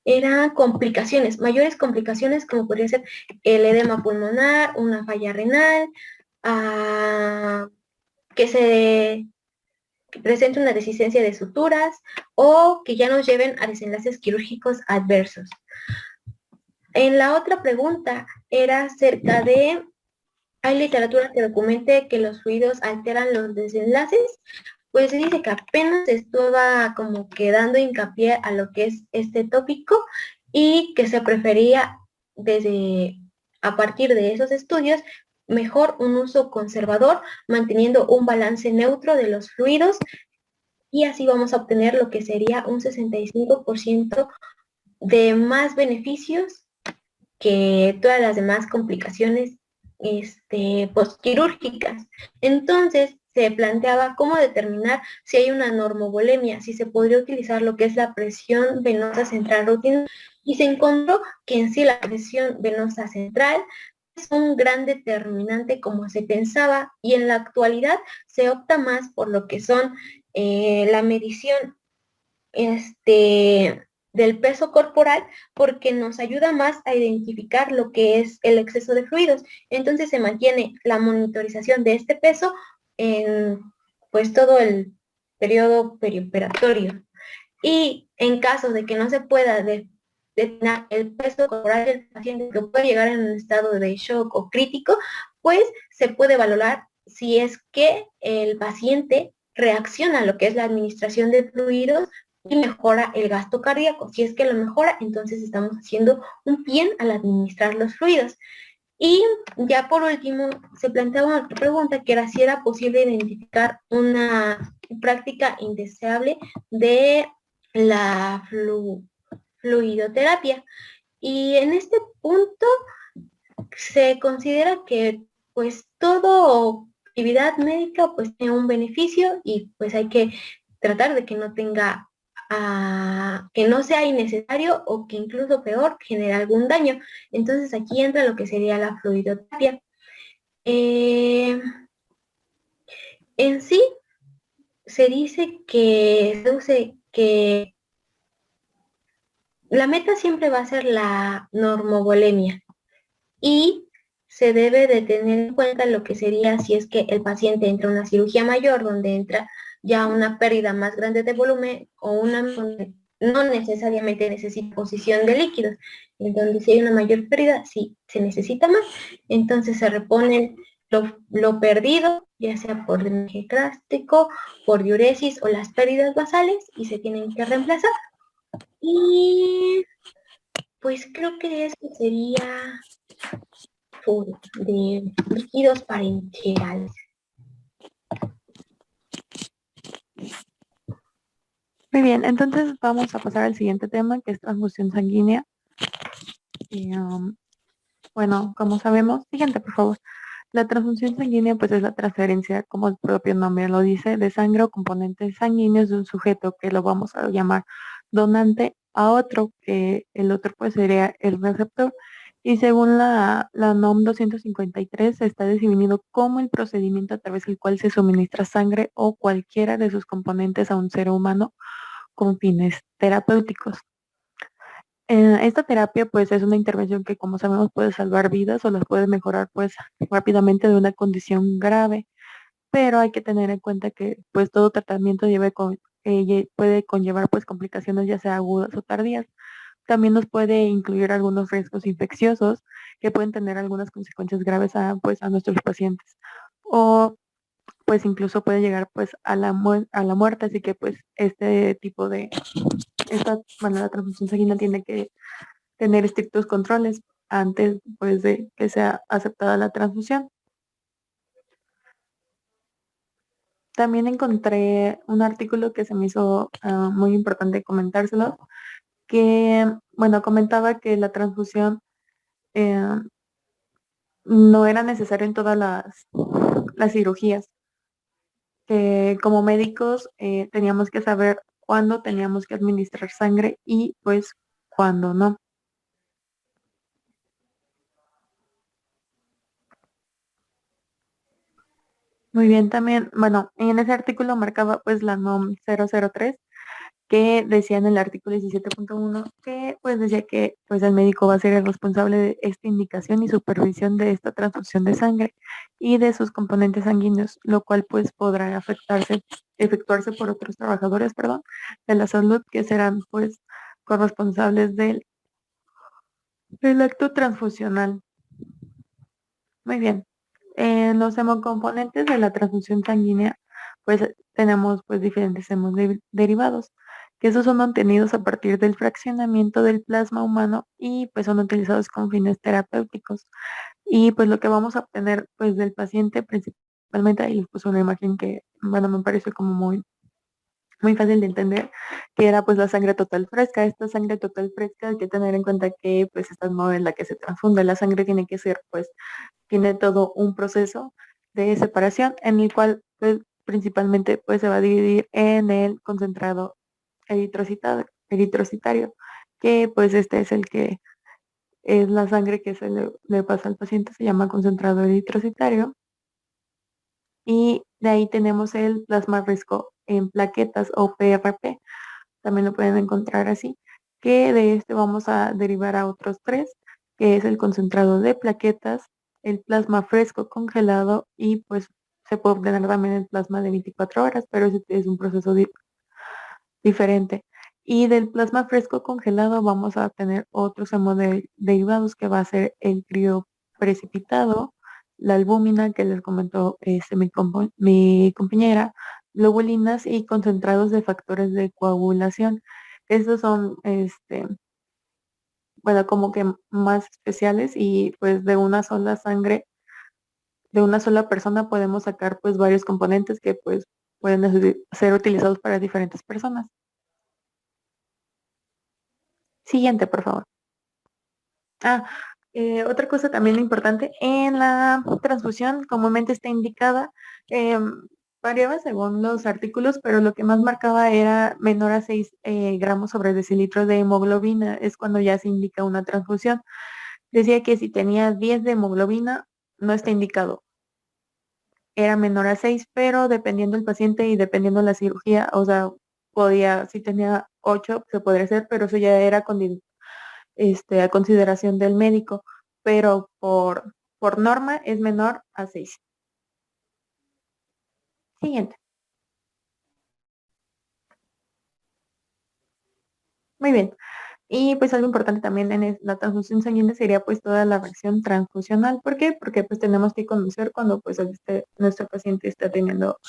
eran complicaciones, mayores complicaciones como podría ser el edema pulmonar, una falla renal, que presente una resistencia de suturas o que ya nos lleven a desenlaces quirúrgicos adversos. En la otra pregunta era acerca de, ¿hay literatura que documente que los fluidos alteran los desenlaces? Pues se dice que apenas estaba como que dando hincapié a lo que es este tópico y que se prefería a partir de esos estudios mejor un uso conservador, manteniendo un balance neutro de los fluidos, y así vamos a obtener lo que sería un 65% de más beneficios que todas las demás complicaciones postquirúrgicas. Entonces, se planteaba cómo determinar si hay una normovolemia, si se podría utilizar lo que es la presión venosa central rutina, y se encontró que en sí la presión venosa central es un gran determinante como se pensaba, y en la actualidad se opta más por lo que son la medición del peso corporal, porque nos ayuda más a identificar lo que es el exceso de fluidos. Entonces se mantiene la monitorización de este peso en pues todo el periodo perioperatorio. Y en caso de que no se pueda determinar el peso corporal del paciente, que puede llegar en un estado de shock o crítico, pues se puede valorar si es que el paciente reacciona a lo que es la administración de fluidos y mejora el gasto cardíaco. Si es que lo mejora, entonces estamos haciendo un bien al administrar los fluidos. Y ya por último, se planteaba otra pregunta, que era si era posible identificar una práctica indeseable de la fluidoterapia. Y en este punto se considera que pues toda actividad médica pues tiene un beneficio, y pues hay que tratar de que no tenga, que no sea innecesario, o que incluso peor, genere algún daño. Entonces aquí entra lo que sería la fluidoterapia. En sí se dice que la meta siempre va a ser la normovolemia, y se debe de tener en cuenta lo que sería si es que el paciente entra a una cirugía mayor, donde entra ya una pérdida más grande de volumen, o una no necesariamente necesita posición de líquidos. Entonces, si hay una mayor pérdida, sí se necesita más. Entonces se repone lo perdido, ya sea por drenaje gástrico, por diuresis o las pérdidas basales, y se tienen que reemplazar. Y pues creo que eso sería de líquidos parenterales. Muy bien, entonces vamos a pasar al siguiente tema, que es transfusión sanguínea. Y, bueno, como sabemos, siguiente por favor. La transfusión sanguínea pues es la transferencia, como el propio nombre lo dice, de sangre o componentes sanguíneos de un sujeto, que lo vamos a llamar donante, a otro, que el otro pues sería el receptor. Y según la NOM 253 está definido como el procedimiento a través del cual se suministra sangre o cualquiera de sus componentes a un ser humano con fines terapéuticos. Esta terapia pues es una intervención que, como sabemos, puede salvar vidas o las puede mejorar pues rápidamente de una condición grave, pero hay que tener en cuenta que pues todo tratamiento puede conllevar pues complicaciones ya sea agudas o tardías. También nos puede incluir algunos riesgos infecciosos que pueden tener algunas consecuencias graves pues a nuestros pacientes. O pues incluso puede llegar pues a la muerte, así que pues este tipo de, la transfusión sanguínea tiene que tener estrictos controles antes pues de que sea aceptada la transfusión. También encontré un artículo que se me hizo muy importante comentárselo, que, bueno, comentaba que la transfusión eh, no era necesario en todas las cirugías, que como médicos teníamos que saber cuándo teníamos que administrar sangre y pues cuándo no. Muy bien, también, bueno, en ese artículo marcaba pues la NOM 003, que decía en el artículo 17.1 que pues decía que pues el médico va a ser el responsable de esta indicación y supervisión de esta transfusión de sangre y de sus componentes sanguíneos, lo cual pues podrá efectuarse por otros trabajadores, perdón, de la salud, que serán pues corresponsables del acto transfusional. Muy bien. En los hemocomponentes de la transfusión sanguínea, pues tenemos pues diferentes derivados, que esos son obtenidos a partir del fraccionamiento del plasma humano y pues son utilizados con fines terapéuticos. Y pues lo que vamos a obtener pues del paciente principalmente, ahí les puse una imagen que, bueno, me pareció como muy fácil de entender, que era pues la sangre total fresca. Esta sangre total fresca hay que tener en cuenta que pues esta no es la que se transfunde, la sangre tiene que ser pues, tiene todo un proceso de separación en el cual pues, principalmente pues se va a dividir en el concentrado eritrocitario, que pues este es el que es la sangre que le pasa al paciente, se llama concentrado eritrocitario. Y de ahí tenemos el plasma fresco en plaquetas o PRP, también lo pueden encontrar así, que de este vamos a derivar a otros tres, que es el concentrado de plaquetas, el plasma fresco congelado y pues se puede obtener también el plasma de 24 horas, pero ese es un proceso diferente. Y del plasma fresco congelado vamos a tener otros hemoderivados que va a ser el crioprecipitado, la albúmina que les comentó mi compañera, globulinas y concentrados de factores de coagulación. Estos son, bueno, como que más especiales y pues de una sola sangre, de una sola persona podemos sacar pues varios componentes que pues pueden ser utilizados para diferentes personas. Siguiente, por favor. Otra cosa también importante, en la transfusión comúnmente está indicada, variaba según los artículos, pero lo que más marcaba era menor a 6 gramos sobre decilitro de hemoglobina, es cuando ya se indica una transfusión. Decía que si tenía 10 de hemoglobina, no está indicado. Era menor a 6, pero dependiendo del paciente y dependiendo de la cirugía, o sea, si tenía 8, se podría hacer, pero eso ya era a consideración del médico, pero por norma es menor a 6. Siguiente. Muy bien. Y pues algo importante también en la transfusión sanguínea sería pues toda la reacción transfusional. ¿Por qué? Porque pues tenemos que conocer cuando pues nuestro paciente está teniendo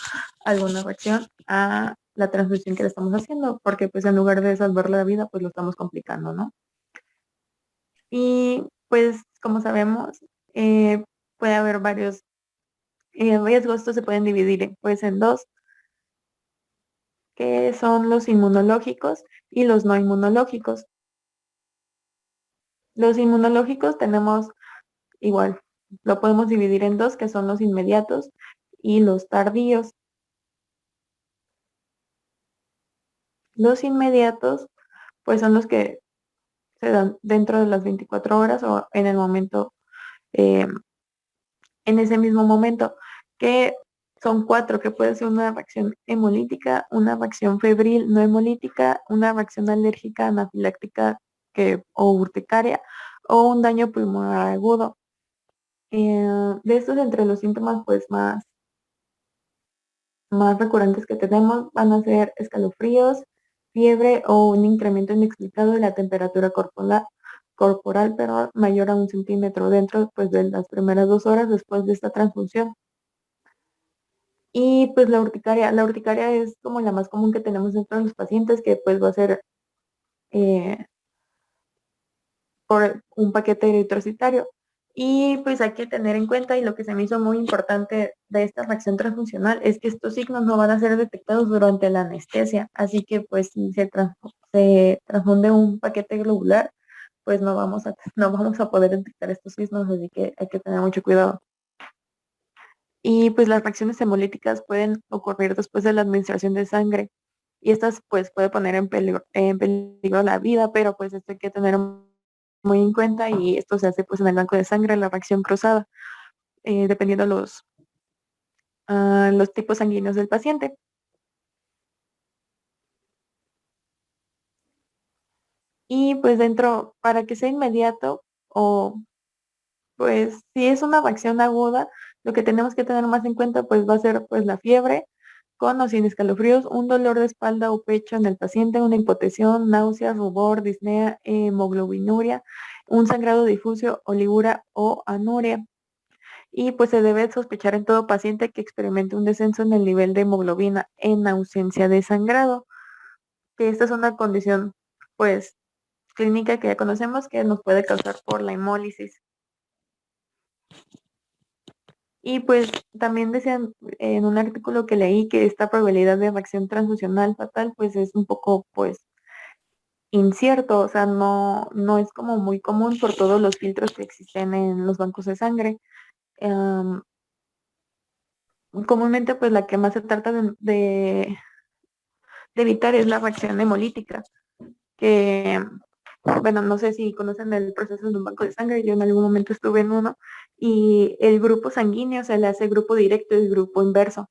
alguna reacción a la transfusión que le estamos haciendo, porque pues en lugar de salvar la vida pues lo estamos complicando, ¿no? Y pues como sabemos puede haber varios riesgos. Estos se pueden dividir pues en dos, que son los inmunológicos y los no inmunológicos. Los inmunológicos tenemos igual, lo podemos dividir en dos, que son los inmediatos y los tardíos. Los inmediatos, pues son los que se dan dentro de las 24 horas o en el momento, en ese mismo momento, que son 4, que puede ser una reacción hemolítica, una reacción febril no hemolítica, una reacción alérgica anafiláctica o urticaria, o un daño pulmonar agudo. De estos, entre los síntomas pues más recurrentes que tenemos van a ser escalofríos, fiebre o un incremento inexplicado de la temperatura corporal, pero mayor a 1 centímetro dentro pues de las primeras 2 horas después de esta transfusión. Y pues la urticaria es como la más común que tenemos dentro de los pacientes, que pues va a ser por un paquete eritrocitario. Y pues hay que tener en cuenta, y lo que se me hizo muy importante de esta reacción transfuncional es que estos signos no van a ser detectados durante la anestesia, así que pues si se transfunde un paquete globular, pues no vamos a poder detectar estos signos, así que hay que tener mucho cuidado. Y pues las reacciones hemolíticas pueden ocurrir después de la administración de sangre, y estas pues puede poner en peligro la vida, pero pues esto hay que tener muy en cuenta, y esto se hace pues en el banco de sangre, la reacción cruzada, dependiendo los tipos sanguíneos del paciente. Y pues para que sea inmediato, o pues si es una reacción aguda, lo que tenemos que tener más en cuenta pues va a ser pues la fiebre, con o sin escalofríos, un dolor de espalda o pecho en el paciente, una hipotensión, náuseas, rubor, disnea, hemoglobinuria, un sangrado difuso, olivura o anuria. Y pues se debe sospechar en todo paciente que experimente un descenso en el nivel de hemoglobina en ausencia de sangrado, que esta es una condición pues clínica que ya conocemos, que nos puede causar por la hemólisis. Y pues también decían en un artículo que leí que esta probabilidad de reacción transfusional fatal pues es un poco pues incierto, o sea, no es como muy común por todos los filtros que existen en los bancos de sangre. Comúnmente pues la que más se trata de evitar es la reacción hemolítica, que bueno, no sé si conocen el proceso de un banco de sangre, yo en algún momento estuve en uno, y el grupo sanguíneo se le hace grupo directo y grupo inverso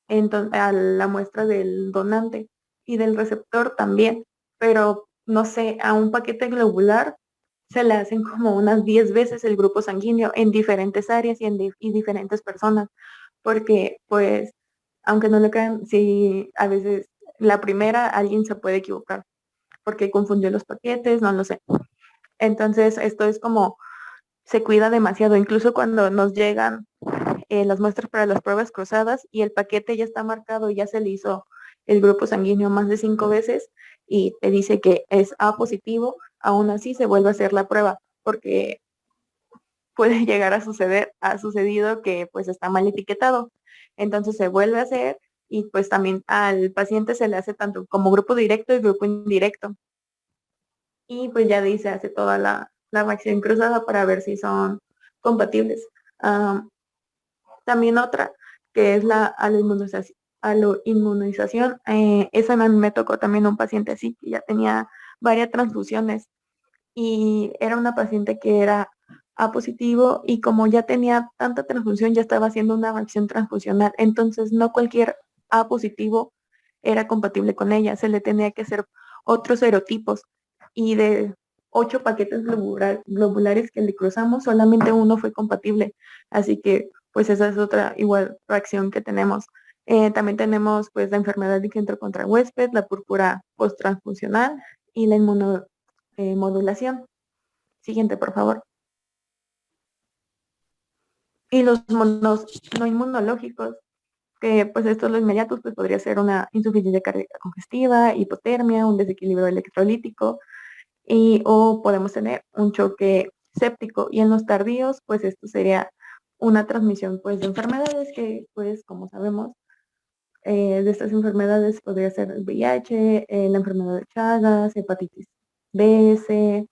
entonces, a la muestra del donante y del receptor también, pero no sé, a un paquete globular se le hacen como unas 10 veces el grupo sanguíneo en diferentes áreas y diferentes personas, porque pues, aunque no lo crean, sí, a veces la primera alguien se puede equivocar porque confundió los paquetes, no lo sé. Entonces, esto es como, se cuida demasiado, incluso cuando nos llegan las muestras para las pruebas cruzadas y el paquete ya está marcado, ya se le hizo el grupo sanguíneo más de 5 veces y te dice que es A positivo, aún así se vuelve a hacer la prueba, porque puede llegar a suceder, ha sucedido que pues está mal etiquetado. Entonces se vuelve a hacer, y pues también al paciente se le hace tanto como grupo directo y grupo indirecto. Y pues ya de ahí se hace toda la reacción cruzada para ver si son compatibles. También otra, que es la aloinmunización. Esa a mí me tocó también un paciente así, que ya tenía varias transfusiones, y era una paciente que era A positivo, y como ya tenía tanta transfusión, ya estaba haciendo una reacción transfusional. Entonces no cualquier A positivo era compatible con ella, se le tenía que hacer otros serotipos, y de 8 paquetes globulares que le cruzamos, solamente uno fue compatible. Así que pues esa es otra igual reacción que tenemos. También tenemos pues la enfermedad de Gentro contra huésped, la púrpura posttransfusional y la inmunomodulación. Siguiente, por favor. Y los monos no inmunológicos, que pues estos los inmediatos pues podría ser una insuficiencia cardíaca congestiva, hipotermia, un desequilibrio electrolítico, o podemos tener un choque séptico. Y en los tardíos pues esto sería una transmisión pues de enfermedades que pues como sabemos, de estas enfermedades podría ser el VIH, la enfermedad de Chagas, hepatitis B, C,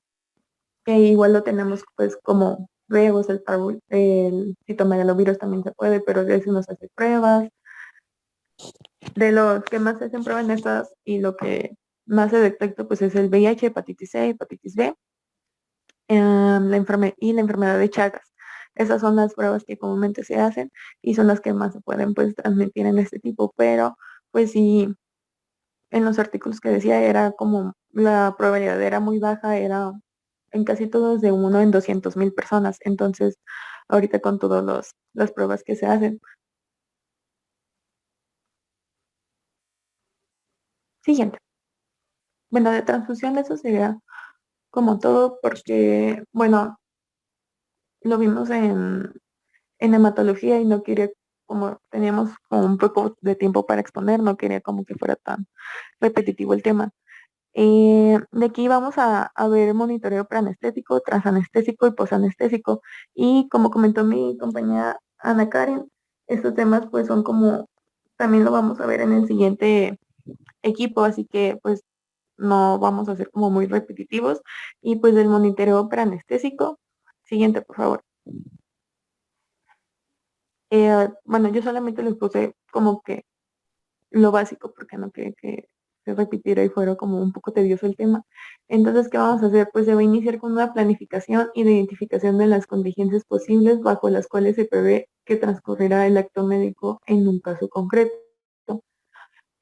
que igual lo tenemos pues como riesgos, el citomegalovirus también se puede, pero de eso no se hace pruebas. De los que más se hacen pruebas en estas, y lo que más se detecta pues es el VIH, hepatitis C, hepatitis B, la enfermedad de Chagas. Esas son las pruebas que comúnmente se hacen y son las que más se pueden pues transmitir en este tipo, pero pues sí, en los artículos que decía era como la probabilidad era muy baja, era en casi todos de 1 en 200,000 personas. Entonces, ahorita con todas las pruebas que se hacen. Siguiente. Bueno, de transfusión eso sería como todo porque, bueno, lo vimos en hematología y no quería, como teníamos como un poco de tiempo para exponer, no quería como que fuera tan repetitivo el tema. De aquí vamos a ver monitoreo preanestésico, transanestésico y posanestésico. Y como comentó mi compañera Ana Karen, estos temas pues son como, también lo vamos a ver en el siguiente equipo, así que pues no vamos a ser como muy repetitivos. Y pues el monitoreo preanestésico, siguiente por favor. Bueno, yo solamente les puse como que lo básico, porque no quería que se repitiera y fuera como un poco tedioso el tema. Entonces, ¿qué vamos a hacer? Pues se va a iniciar con una planificación y de identificación de las contingencias posibles bajo las cuales se prevé que transcurrirá el acto médico en un caso concreto.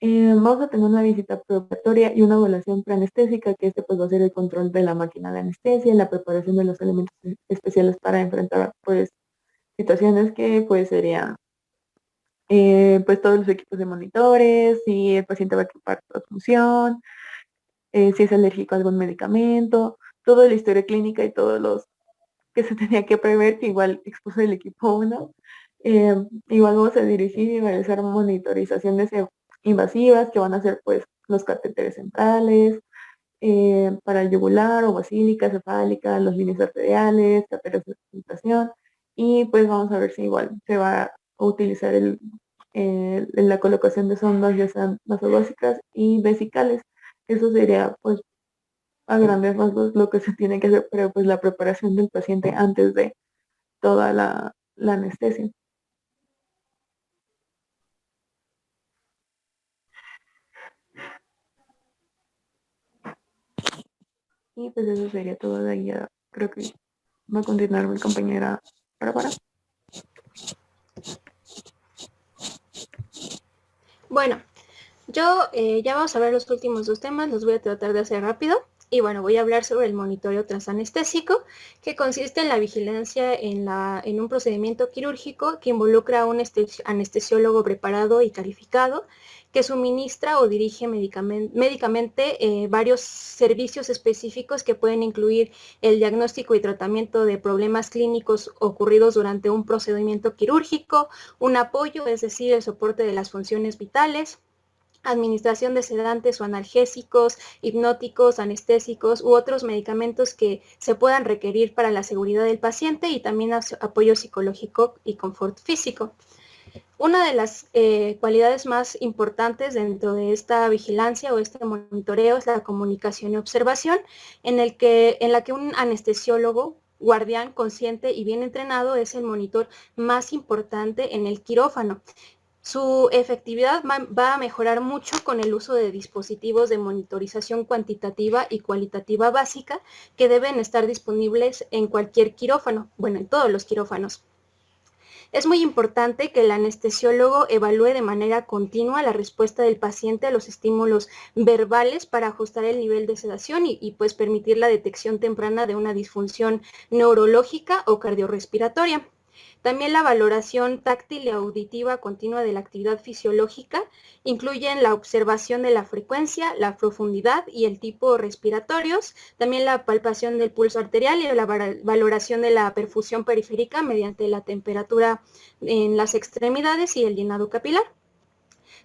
Vamos a tener una visita preparatoria y una evaluación preanestésica, que este pues va a ser el control de la máquina de anestesia, la preparación de los elementos especiales para enfrentar pues situaciones que pues serían pues todos los equipos de monitores, si el paciente va a ocupar transfusión, si es alérgico a algún medicamento, toda la historia clínica y todos los que se tenía que prever, que igual expuso el equipo 1. Igual vamos a dirigir y realizar monitorizaciones invasivas, que van a ser pues los catéteres centrales, para yugular o basílica, cefálica, los líneas arteriales, catéteres de filtración, y pues vamos a ver si igual se va a utilizar la colocación de sondas, ya sean nasogásicas y vesicales. Eso sería pues a grandes rasgos lo que se tiene que hacer, pero pues la preparación del paciente antes de toda la anestesia. Y pues eso sería todo de ahí. Creo que va a continuar mi compañera Bárbara. Bueno, yo ya vamos a ver los últimos dos temas, los voy a tratar de hacer rápido. Y bueno, voy a hablar sobre el monitoreo transanestésico, que consiste en la vigilancia en un procedimiento quirúrgico que involucra a un anestesiólogo preparado y calificado, que suministra o dirige médicamente varios servicios específicos que pueden incluir el diagnóstico y tratamiento de problemas clínicos ocurridos durante un procedimiento quirúrgico, un apoyo, es decir, el soporte de las funciones vitales, administración de sedantes o analgésicos, hipnóticos, anestésicos u otros medicamentos que se puedan requerir para la seguridad del paciente, y también apoyo psicológico y confort físico. Una de las cualidades más importantes dentro de esta vigilancia o este monitoreo es la comunicación y observación, en la que un anestesiólogo guardián consciente y bien entrenado es el monitor más importante en el quirófano. Su efectividad va a mejorar mucho con el uso de dispositivos de monitorización cuantitativa y cualitativa básica, que deben estar disponibles en cualquier quirófano, bueno, en todos los quirófanos. Es muy importante que el anestesiólogo evalúe de manera continua la respuesta del paciente a los estímulos verbales para ajustar el nivel de sedación y pues permitir la detección temprana de una disfunción neurológica o cardiorrespiratoria. También la valoración táctil y auditiva continua de la actividad fisiológica incluyen la observación de la frecuencia, la profundidad y el tipo respiratorios, también la palpación del pulso arterial y la valoración de la perfusión periférica mediante la temperatura en las extremidades y el llenado capilar.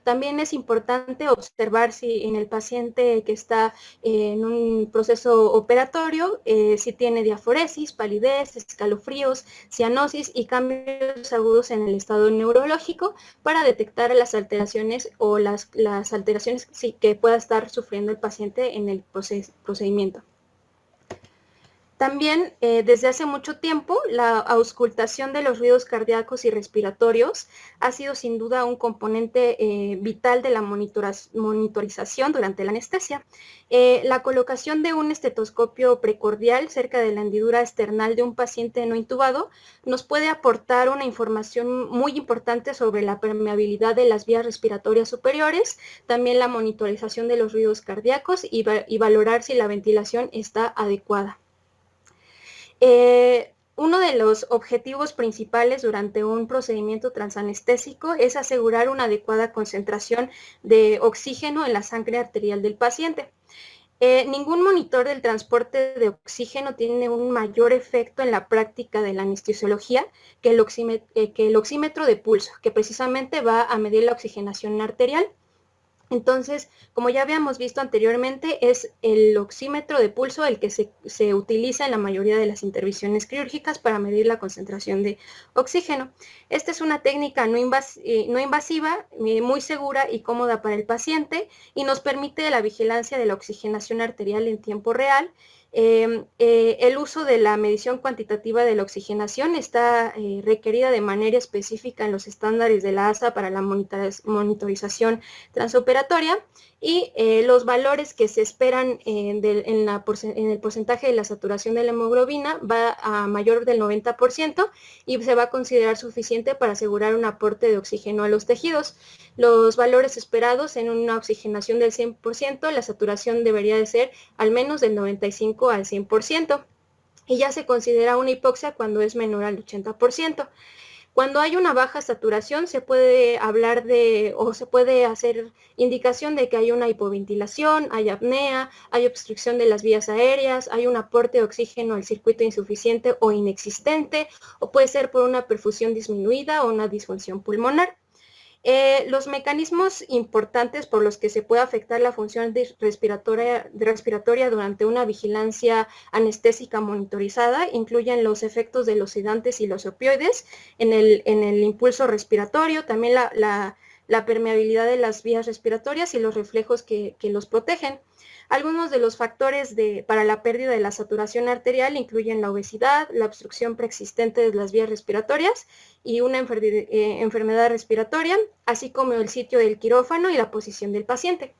También es importante observar si en el paciente que está en un proceso operatorio, si tiene diaforesis, palidez, escalofríos, cianosis y cambios agudos en el estado neurológico, para detectar las alteraciones o las alteraciones que pueda estar sufriendo el paciente en el procedimiento. También, desde hace mucho tiempo, la auscultación de los ruidos cardíacos y respiratorios ha sido sin duda un componente vital de la monitorización durante la anestesia. La colocación de un estetoscopio precordial cerca de la hendidura external de un paciente no intubado nos puede aportar una información muy importante sobre la permeabilidad de las vías respiratorias superiores, también la monitorización de los ruidos cardíacos y valorar si la ventilación está adecuada. Uno de los objetivos principales durante un procedimiento transanestésico es asegurar una adecuada concentración de oxígeno en la sangre arterial del paciente. Ningún monitor del transporte de oxígeno tiene un mayor efecto en la práctica de la anestesiología que el oxímetro de pulso, que precisamente va a medir la oxigenación arterial. Entonces, como ya habíamos visto anteriormente, es el oxímetro de pulso el que se utiliza en la mayoría de las intervenciones quirúrgicas para medir la concentración de oxígeno. Esta es una técnica no invasiva, muy segura y cómoda para el paciente y nos permite la vigilancia de la oxigenación arterial en tiempo real. El uso de la medición cuantitativa de la oxigenación está requerida de manera específica en los estándares de la ASA para la monitorización transoperatoria y los valores que se esperan en el porcentaje de la saturación de la hemoglobina va a mayor del 90% y se va a considerar suficiente para asegurar un aporte de oxígeno a los tejidos. Los valores esperados en una oxigenación del 100%, la saturación debería de ser al menos del 95 al 100%, y ya se considera una hipoxia cuando es menor al 80%. Cuando hay una baja saturación se puede hablar se puede hacer indicación de que hay una hipoventilación, hay apnea, hay obstrucción de las vías aéreas, hay un aporte de oxígeno al circuito insuficiente o inexistente, o puede ser por una perfusión disminuida o una disfunción pulmonar. Los mecanismos importantes por los que se puede afectar la función respiratoria durante una vigilancia anestésica monitorizada incluyen los efectos de los sedantes y los opioides en el impulso respiratorio, también la permeabilidad de las vías respiratorias y los reflejos que los protegen. Algunos de los factores para la pérdida de la saturación arterial incluyen la obesidad, la obstrucción preexistente de las vías respiratorias y una enfermedad respiratoria, así como el sitio del quirófano y la posición del paciente.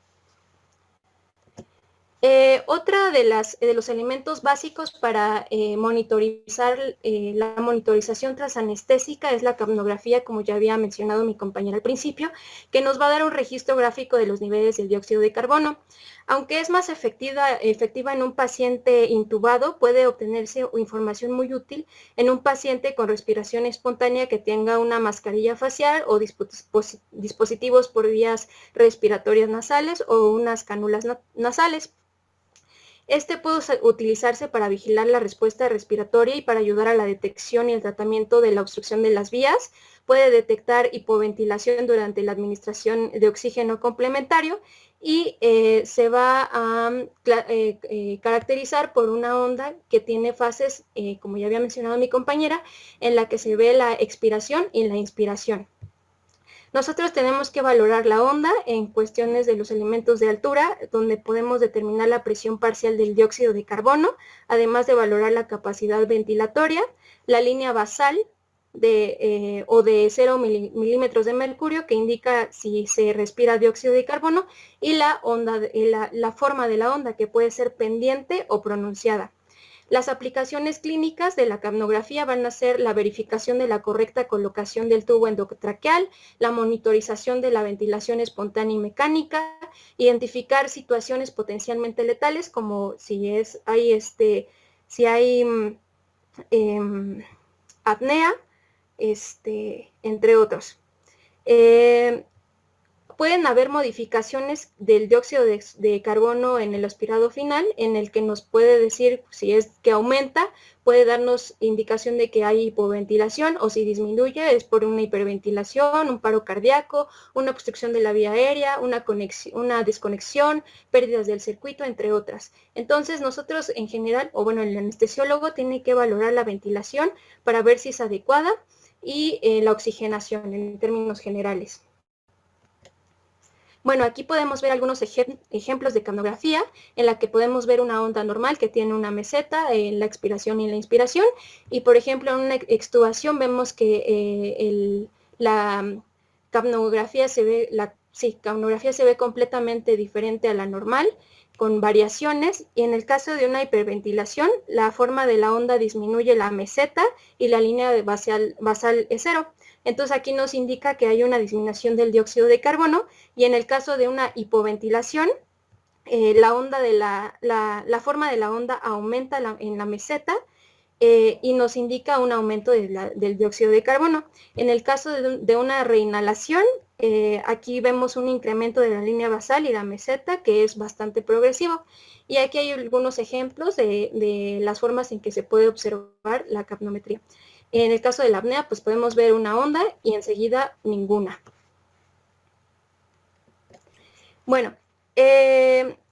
Otra de los elementos básicos para monitorizar la monitorización transanestésica es la capnografía, como ya había mencionado mi compañera al principio, que nos va a dar un registro gráfico de los niveles del dióxido de carbono. Aunque es más efectiva en un paciente intubado, puede obtenerse información muy útil en un paciente con respiración espontánea que tenga una mascarilla facial o dispositivos por vías respiratorias nasales o unas cánulas nasales. Este puede utilizarse para vigilar la respuesta respiratoria y para ayudar a la detección y el tratamiento de la obstrucción de las vías. Puede detectar hipoventilación durante la administración de oxígeno complementario y se va a caracterizar por una onda que tiene fases, como ya había mencionado mi compañera, en la que se ve la expiración y la inspiración. Nosotros tenemos que valorar la onda en cuestiones de los elementos de altura, donde podemos determinar la presión parcial del dióxido de carbono, además de valorar la capacidad ventilatoria, la línea basal o de 0 milímetros de mercurio, que indica si se respira dióxido de carbono, y la forma de la onda, que puede ser pendiente o pronunciada. Las aplicaciones clínicas de la capnografía van a ser la verificación de la correcta colocación del tubo endotraqueal, la monitorización de la ventilación espontánea y mecánica, identificar situaciones potencialmente letales como si hay apnea, entre otros. Pueden haber modificaciones del dióxido de carbono en el aspirado final, en el que nos puede decir si es que aumenta, puede darnos indicación de que hay hipoventilación, o si disminuye es por una hiperventilación, un paro cardíaco, una obstrucción de la vía aérea, una desconexión, pérdidas del circuito, entre otras. Entonces nosotros en general, el anestesiólogo tiene que valorar la ventilación para ver si es adecuada y la oxigenación en términos generales. Bueno, aquí podemos ver algunos ejemplos de capnografía en la que podemos ver una onda normal que tiene una meseta en la expiración y la inspiración, y por ejemplo en una extubación vemos que la capnografía se ve completamente diferente a la normal, con variaciones, y en el caso de una hiperventilación, la forma de la onda disminuye la meseta y la línea basal es cero. Entonces aquí nos indica que hay una disminución del dióxido de carbono, y en el caso de una hipoventilación, la forma de la onda aumenta en la meseta, y nos indica un aumento del dióxido de carbono. En el caso de una reinhalación, aquí vemos un incremento de la línea basal y la meseta que es bastante progresivo. Y aquí hay algunos ejemplos de las formas en que se puede observar la capnometría. En el caso de la apnea, pues podemos ver una onda y enseguida ninguna. Bueno,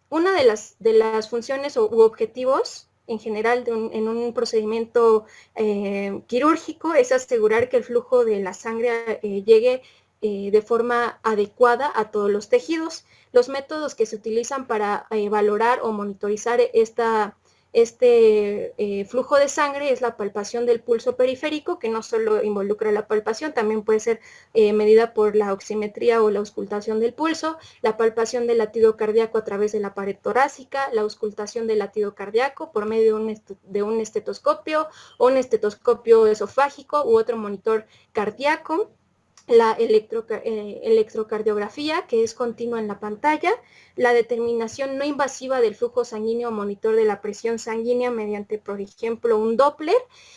una de las funciones u objetivos en general en un procedimiento quirúrgico es asegurar que el flujo de la sangre llegue de forma adecuada a todos los tejidos. Los métodos que se utilizan para valorar o monitorizar este flujo de sangre es la palpación del pulso periférico, que no solo involucra la palpación, también puede ser medida por la oximetría o la auscultación del pulso, la palpación del latido cardíaco a través de la pared torácica, la auscultación del latido cardíaco por medio de un estetoscopio o un estetoscopio esofágico u otro monitor cardíaco, la electrocardiografía, que es continua en la pantalla, la determinación no invasiva del flujo sanguíneo o monitor de la presión sanguínea mediante, por ejemplo, un Doppler,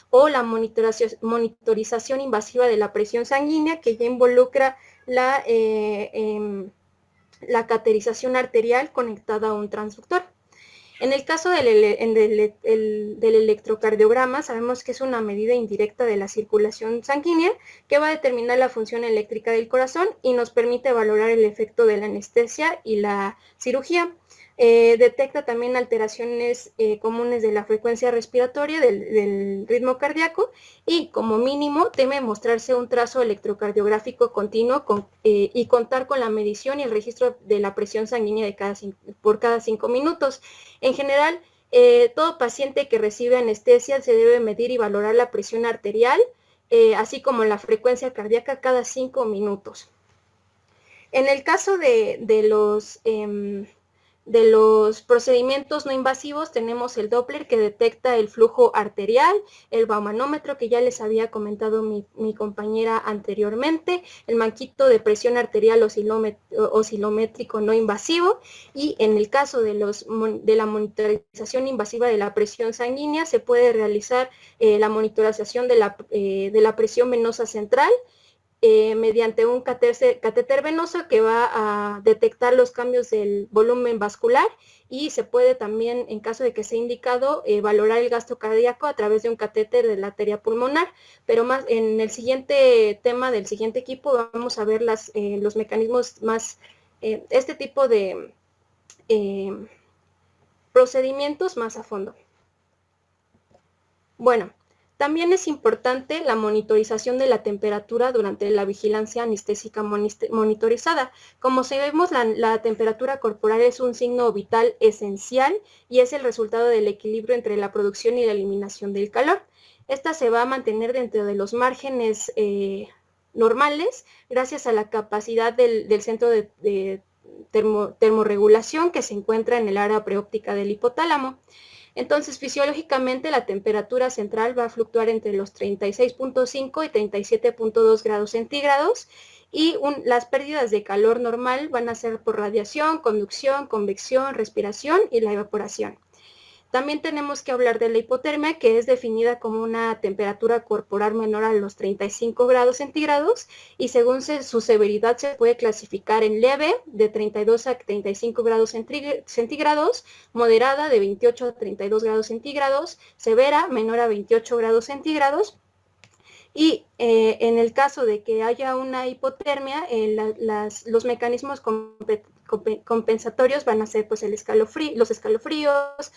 o la monitorización invasiva de la presión sanguínea, que ya involucra la caterización arterial conectada a un transductor. En el caso del electrocardiograma, sabemos que es una medida indirecta de la circulación sanguínea que va a determinar la función eléctrica del corazón y nos permite valorar el efecto de la anestesia y la cirugía. Detecta también alteraciones comunes de la frecuencia respiratoria, del ritmo cardíaco, y como mínimo debe mostrarse un trazo electrocardiográfico continuo y contar con la medición y el registro de la presión sanguínea por cada 5 minutos. En general, todo paciente que recibe anestesia se debe medir y valorar la presión arterial, así como la frecuencia cardíaca cada 5 minutos. En el caso de los procedimientos no invasivos tenemos el Doppler, que detecta el flujo arterial, el baumanómetro, que ya les había comentado mi compañera anteriormente, el manquito de presión arterial oscilométrico no invasivo, y en el caso de la monitorización invasiva de la presión sanguínea se puede realizar la monitorización de la presión venosa central, mediante un catéter venoso que va a detectar los cambios del volumen vascular, y se puede también, en caso de que sea indicado, valorar el gasto cardíaco a través de un catéter de la arteria pulmonar. Pero más en el siguiente tema del siguiente equipo vamos a ver los mecanismos más, este tipo de procedimientos más a fondo. Bueno, también es importante la monitorización de la temperatura durante la vigilancia anestésica monitorizada. Como sabemos, la temperatura corporal es un signo vital esencial y es el resultado del equilibrio entre la producción y la eliminación del calor. Esta se va a mantener dentro de los márgenes normales gracias a la capacidad del centro de termorregulación que se encuentra en el área preóptica del hipotálamo. Entonces, fisiológicamente, la temperatura central va a fluctuar entre los 36.5 y 37.2 grados centígrados, y las pérdidas de calor normal van a ser por radiación, conducción, convección, respiración y la evaporación. También tenemos que hablar de la hipotermia, que es definida como una temperatura corporal menor a los 35 grados centígrados, y según su severidad se puede clasificar en leve, de 32 a 35 grados centígrados, moderada, de 28 a 32 grados centígrados, severa, menor a 28 grados centígrados. Y en el caso de que haya una hipotermia, los mecanismos compensatorios van a ser pues los escalofríos,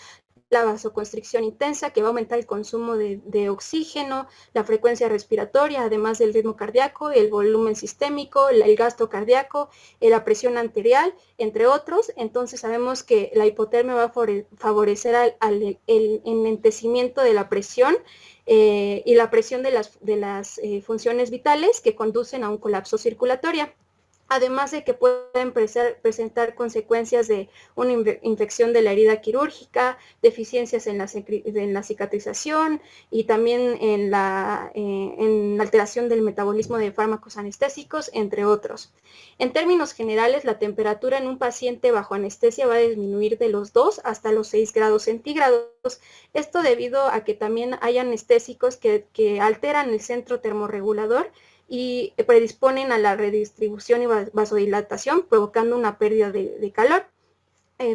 la vasoconstricción intensa, que va a aumentar el consumo de oxígeno, la frecuencia respiratoria, además del ritmo cardíaco, el volumen sistémico, el gasto cardíaco, la presión arterial, entre otros. Entonces sabemos que la hipotermia va a favorecer el enlentecimiento de la presión y la presión de las funciones vitales que conducen a un colapso circulatorio. Además de que pueden presentar consecuencias de una infección de la herida quirúrgica, deficiencias en la cicatrización y también en la alteración del metabolismo de fármacos anestésicos, entre otros. En términos generales, la temperatura en un paciente bajo anestesia va a disminuir de los 2 hasta los 6 grados centígrados. Esto debido a que también hay anestésicos que alteran el centro termorregulador y predisponen a la redistribución y vasodilatación, provocando una pérdida de calor.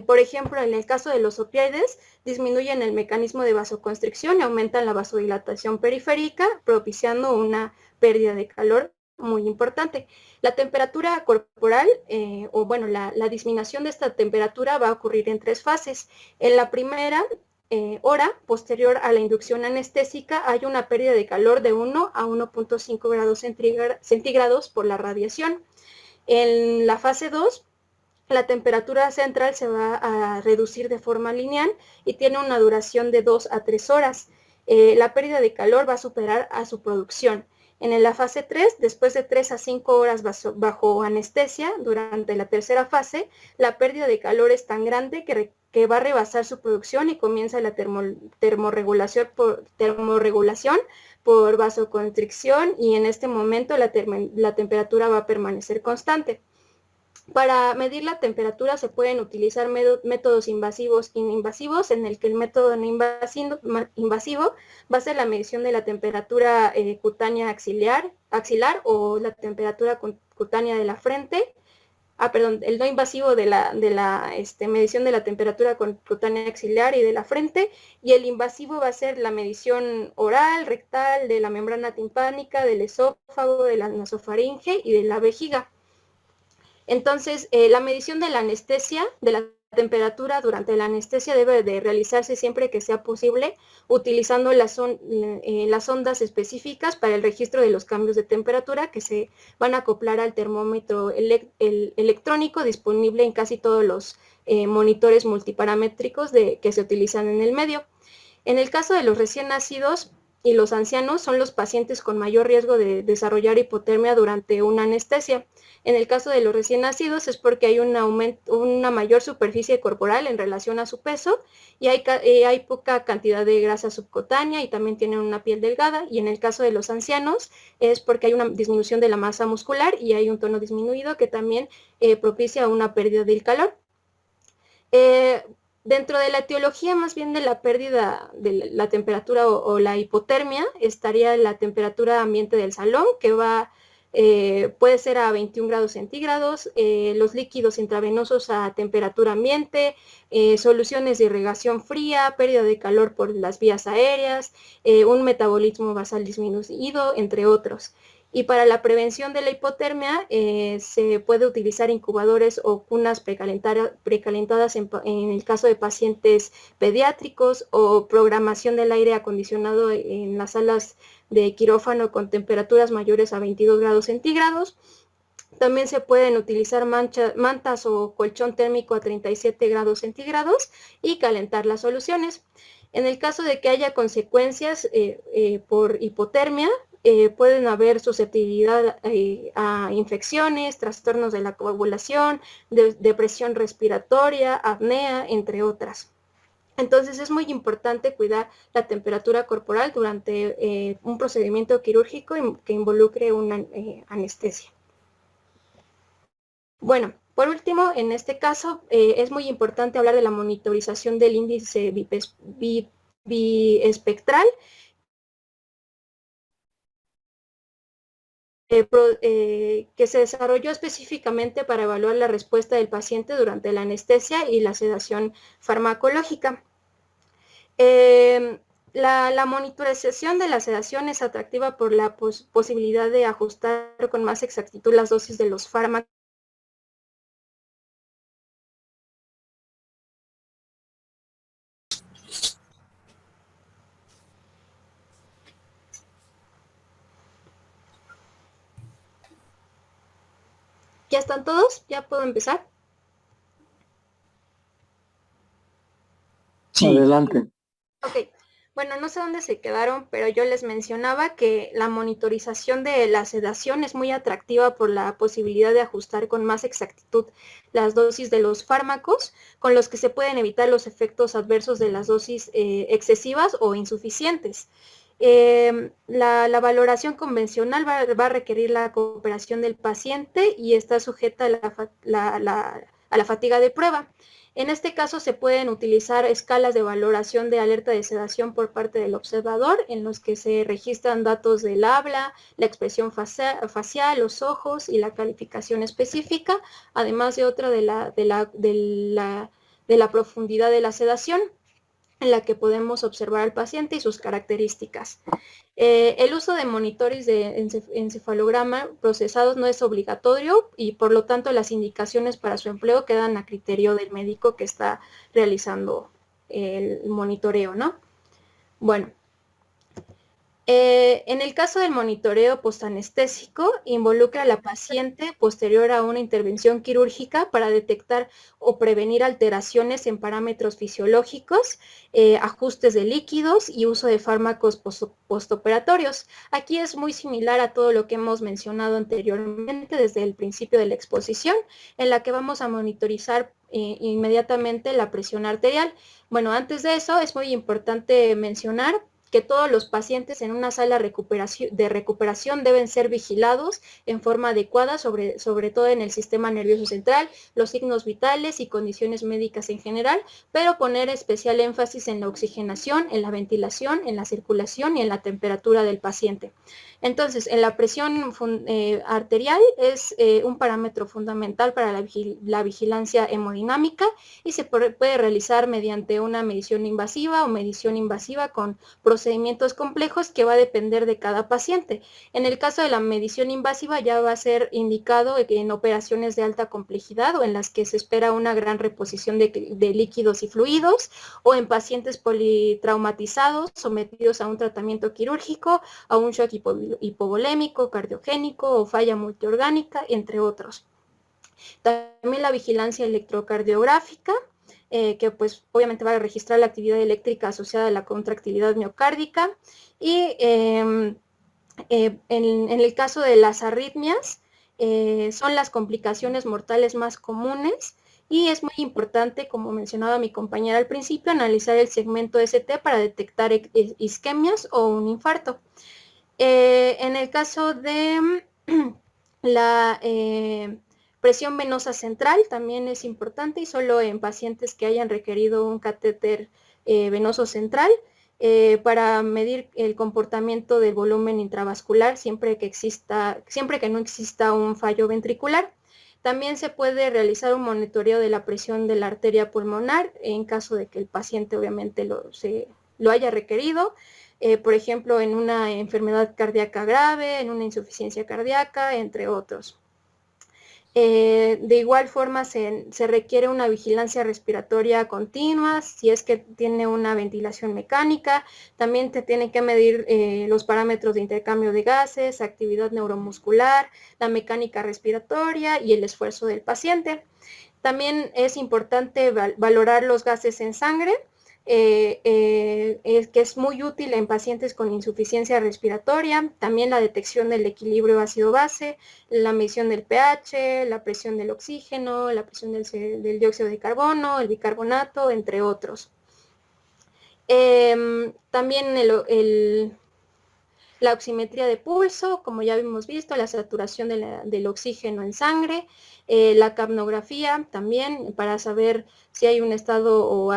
Por ejemplo, en el caso de los opioides, disminuyen el mecanismo de vasoconstricción y aumentan la vasodilatación periférica, propiciando una pérdida de calor muy importante. La temperatura corporal, la disminución de esta temperatura va a ocurrir en 3 fases. En la primera hora posterior a la inducción anestésica hay una pérdida de calor de 1 a 1.5 grados centígrados por la radiación. En la fase 2, la temperatura central se va a reducir de forma lineal y tiene una duración de 2 a 3 horas. La pérdida de calor va a superar a su producción. En la fase 3, después de 3 a 5 horas bajo anestesia, durante la tercera fase, la pérdida de calor es tan grande que va a rebasar su producción y comienza la termorregulación por vasoconstricción, y en este momento la temperatura va a permanecer constante. Para medir la temperatura se pueden utilizar métodos invasivos e ininvasivos, en el que el método no invasivo va a ser la medición de la temperatura cutánea axilar o la temperatura cutánea de la frente. El no invasivo de la medición de la temperatura cutánea axilar y de la frente, y el invasivo va a ser la medición oral, rectal, de la membrana timpánica, del esófago, de la nasofaringe y de la vejiga. Entonces, la medición de la anestesia, de la temperatura durante la anestesia, debe de realizarse siempre que sea posible, utilizando las ondas específicas para el registro de los cambios de temperatura que se van a acoplar al termómetro electrónico disponible en casi todos los monitores multiparamétricos que se utilizan en el medio. En el caso de los recién nacidos y los ancianos, son los pacientes con mayor riesgo de desarrollar hipotermia durante una anestesia. En el caso de los recién nacidos es porque hay una mayor superficie corporal en relación a su peso, y hay poca cantidad de grasa subcutánea y también tienen una piel delgada. Y en el caso de los ancianos es porque hay una disminución de la masa muscular y hay un tono disminuido que también propicia una pérdida del calor. Dentro de la etiología más bien de la pérdida de la temperatura o la hipotermia estaría la temperatura ambiente del salón, que puede ser a 21 grados centígrados, los líquidos intravenosos a temperatura ambiente, soluciones de irrigación fría, pérdida de calor por las vías aéreas, un metabolismo basal disminuido, entre otros. Y para la prevención de la hipotermia se puede utilizar incubadores o cunas precalentadas en el caso de pacientes pediátricos, o programación del aire acondicionado en las salas de quirófano con temperaturas mayores a 22 grados centígrados. También se pueden utilizar mantas o colchón térmico a 37 grados centígrados y calentar las soluciones. En el caso de que haya consecuencias por hipotermia, pueden haber susceptibilidad a infecciones, trastornos de la coagulación, depresión respiratoria, apnea, entre otras. Entonces es muy importante cuidar la temperatura corporal durante un procedimiento quirúrgico que involucre una anestesia. Bueno, por último, en este caso es muy importante hablar de la monitorización del índice biespectral, que se desarrolló específicamente para evaluar la respuesta del paciente durante la anestesia y la sedación farmacológica. La monitorización de la sedación es atractiva por la posibilidad de ajustar con más exactitud las dosis de los fármacos ¿Ya están todos? ¿Ya puedo empezar? Sí. Adelante. Ok. Bueno, no sé dónde se quedaron, pero yo les mencionaba que la monitorización de la sedación es muy atractiva por la posibilidad de ajustar con más exactitud las dosis de los fármacos, con los que se pueden evitar los efectos adversos de las dosis excesivas o insuficientes. La valoración convencional va a requerir la cooperación del paciente y está sujeta a la fatiga de prueba. En este caso se pueden utilizar escalas de valoración de alerta de sedación por parte del observador, en los que se registran datos del habla, la expresión facial, los ojos y la calificación específica, además de otra de la profundidad de la sedación, en la que podemos observar al paciente y sus características. El uso de monitores de encefalograma procesados no es obligatorio y por lo tanto las indicaciones para su empleo quedan a criterio del médico que está realizando el monitoreo, ¿no? Bueno. En el caso del monitoreo postanestésico, involucra a la paciente posterior a una intervención quirúrgica para detectar o prevenir alteraciones en parámetros fisiológicos, ajustes de líquidos y uso de fármacos postoperatorios. Aquí es muy similar a todo lo que hemos mencionado anteriormente desde el principio de la exposición, en la que vamos a monitorizar inmediatamente la presión arterial. Bueno, antes de eso es muy importante mencionar que todos los pacientes en una sala de recuperación deben ser vigilados en forma adecuada, sobre todo en el sistema nervioso central, los signos vitales y condiciones médicas en general, pero poner especial énfasis en la oxigenación, en la ventilación, en la circulación y en la temperatura del paciente. Entonces, en la presión arterial es un parámetro fundamental para la vigilancia hemodinámica y se puede realizar mediante una medición invasiva o medición invasiva con procedimientos complejos que va a depender de cada paciente. En el caso de la medición invasiva ya va a ser indicado en operaciones de alta complejidad o en las que se espera una gran reposición de líquidos y fluidos, o en pacientes politraumatizados sometidos a un tratamiento quirúrgico, a un shock hipovolémico, cardiogénico o falla multiorgánica, entre otros. También la vigilancia electrocardiográfica, que pues obviamente va a registrar la actividad eléctrica asociada a la contractilidad miocárdica, y en el caso de las arritmias, son las complicaciones mortales más comunes, y es muy importante, como mencionaba mi compañera al principio, analizar el segmento ST para detectar isquemias o un infarto. En el caso de la presión venosa central también es importante, y solo en pacientes que hayan requerido un catéter venoso central para medir el comportamiento del volumen intravascular siempre que no exista un fallo ventricular. También se puede realizar un monitoreo de la presión de la arteria pulmonar en caso de que el paciente obviamente lo haya requerido. Por ejemplo, en una enfermedad cardíaca grave, en una insuficiencia cardíaca, entre otros. De igual forma se requiere una vigilancia respiratoria continua, si es que tiene una ventilación mecánica. También te tiene que medir los parámetros de intercambio de gases, actividad neuromuscular, la mecánica respiratoria y el esfuerzo del paciente. También es importante valorar los gases en sangre, que es muy útil en pacientes con insuficiencia respiratoria. También la detección del equilibrio ácido-base, la medición del pH, la presión del oxígeno, la presión del dióxido de carbono, el bicarbonato, entre otros. También la oximetría de pulso, como ya hemos visto, la saturación del oxígeno en sangre, la capnografía también para saber si hay un estado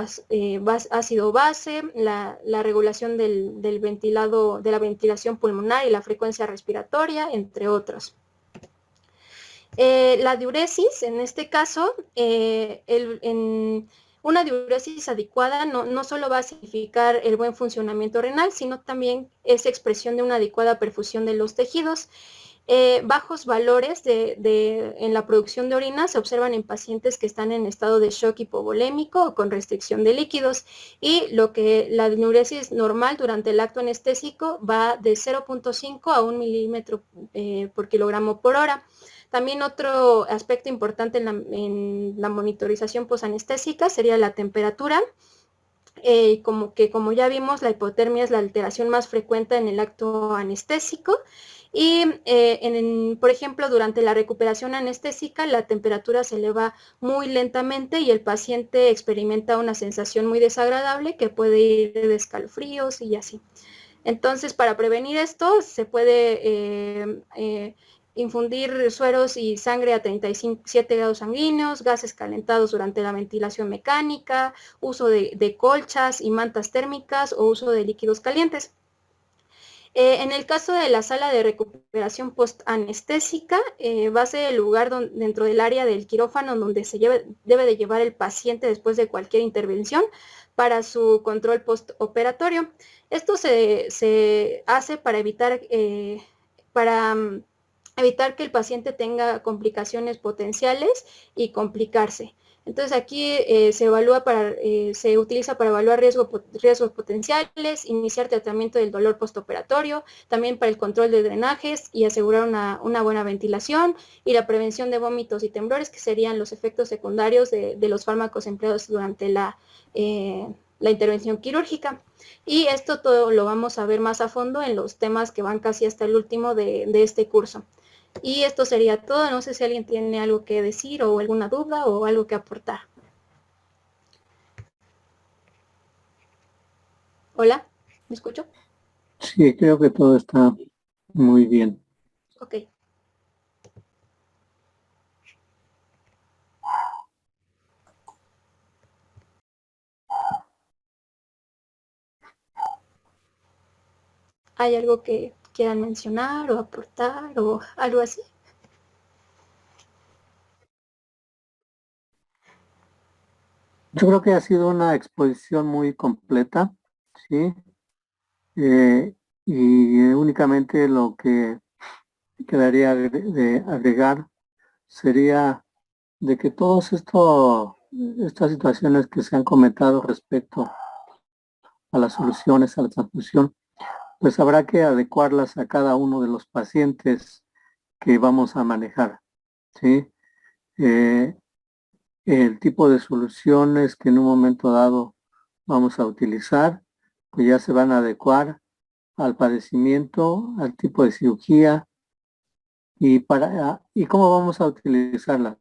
ácido-base, la regulación de la ventilación pulmonar y la frecuencia respiratoria, entre otros. La diuresis, en este caso, una diuresis adecuada no solo va a significar el buen funcionamiento renal, sino también es expresión de una adecuada perfusión de los tejidos. Bajos valores en la producción de orina se observan en pacientes que están en estado de shock hipovolémico o con restricción de líquidos, y la diuresis normal durante el acto anestésico va de 0.5 a 1 milímetro por kilogramo por hora. También otro aspecto importante en la monitorización posanestésica sería la temperatura. Como ya vimos, la hipotermia es la alteración más frecuente en el acto anestésico y, por ejemplo, durante la recuperación anestésica, la temperatura se eleva muy lentamente y el paciente experimenta una sensación muy desagradable que puede ir de escalofríos y así. Entonces, para prevenir esto, se puede infundir sueros y sangre a 37 grados sanguíneos, gases calentados durante la ventilación mecánica, uso de colchas y mantas térmicas o uso de líquidos calientes. En el caso de la sala de recuperación post-anestésica, va a ser el lugar dentro del área del quirófano donde se debe de llevar el paciente después de cualquier intervención para su control postoperatorio. Esto se hace para evitar que el paciente tenga complicaciones potenciales y complicarse. Entonces aquí se utiliza para evaluar riesgos potenciales, iniciar tratamiento del dolor postoperatorio, también para el control de drenajes y asegurar una buena ventilación y la prevención de vómitos y temblores, que serían los efectos secundarios de los fármacos empleados durante la intervención quirúrgica. Y esto todo lo vamos a ver más a fondo en los temas que van casi hasta el último de este curso. Y esto sería todo. No sé si alguien tiene algo que decir o alguna duda o algo que aportar. Hola, ¿me escucho? Sí, creo que todo está muy bien. Ok. ¿Hay algo que quieran mencionar o aportar o algo así? Yo creo que ha sido una exposición muy completa, ¿sí? Y únicamente lo que quedaría de agregar sería de que todas estas situaciones que se han comentado respecto a las soluciones a la transfusión, pues habrá que adecuarlas a cada uno de los pacientes que vamos a manejar, ¿sí? El tipo de soluciones que en un momento dado vamos a utilizar, pues ya se van a adecuar al padecimiento, al tipo de cirugía y cómo vamos a utilizarlas.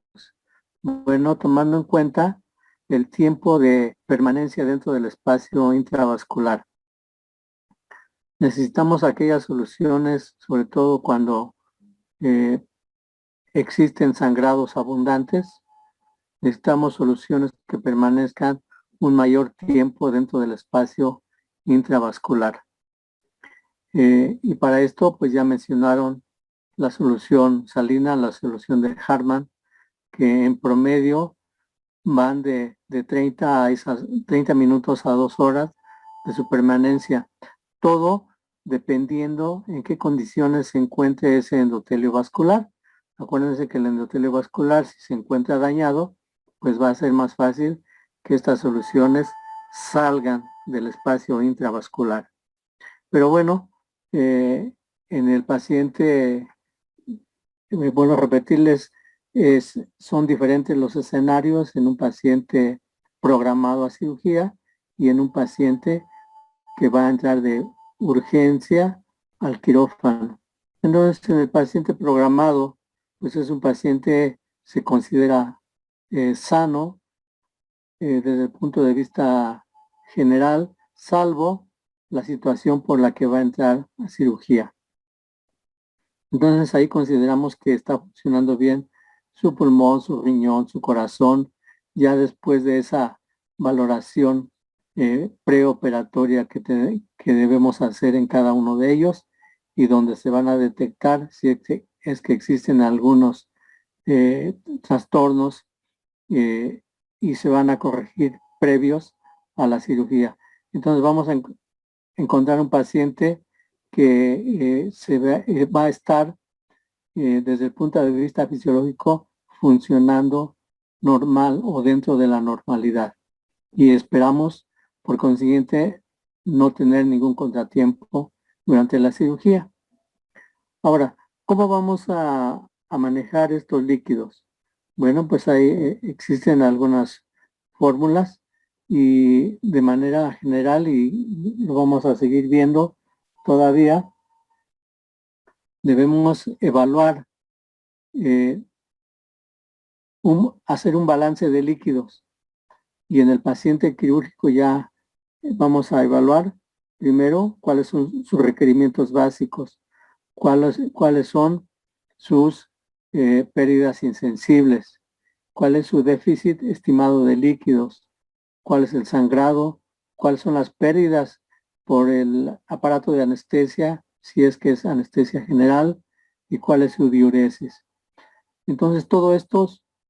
Bueno, tomando en cuenta el tiempo de permanencia dentro del espacio intravascular. Necesitamos aquellas soluciones, sobre todo cuando existen sangrados abundantes. Necesitamos soluciones que permanezcan un mayor tiempo dentro del espacio intravascular. Y para esto, pues ya mencionaron la solución salina, la solución de Hartmann, que en promedio van de 30 minutos a 2 horas de su permanencia. Todo dependiendo en qué condiciones se encuentre ese endotelio vascular. Acuérdense que el endotelio vascular, si se encuentra dañado, pues va a ser más fácil que estas soluciones salgan del espacio intravascular. Pero bueno, en el paciente, vuelvo a repetirles, son diferentes los escenarios en un paciente programado a cirugía y en un paciente que va a entrar de urgencia al quirófano. Entonces, en el paciente programado, pues es un paciente, se considera sano desde el punto de vista general, salvo la situación por la que va a entrar a cirugía. Entonces ahí consideramos que está funcionando bien su pulmón, su riñón, su corazón, ya después de esa valoración preoperatoria que debemos hacer en cada uno de ellos y donde se van a detectar si es que existen algunos trastornos y se van a corregir previos a la cirugía. Entonces vamos a encontrar un paciente que va a estar desde el punto de vista fisiológico funcionando normal o dentro de la normalidad. Y esperamos, por consiguiente, no tener ningún contratiempo durante la cirugía. Ahora, ¿cómo vamos a a manejar estos líquidos? Bueno, pues ahí existen algunas fórmulas y de manera general, y lo vamos a seguir viendo todavía, debemos evaluar, hacer un balance de líquidos. Y en el paciente quirúrgico ya vamos a evaluar primero cuáles son sus requerimientos básicos, cuáles son sus pérdidas insensibles, cuál es su déficit estimado de líquidos, cuál es el sangrado, cuáles son las pérdidas por el aparato de anestesia, si es que es anestesia general, y cuál es su diuresis. Entonces, todos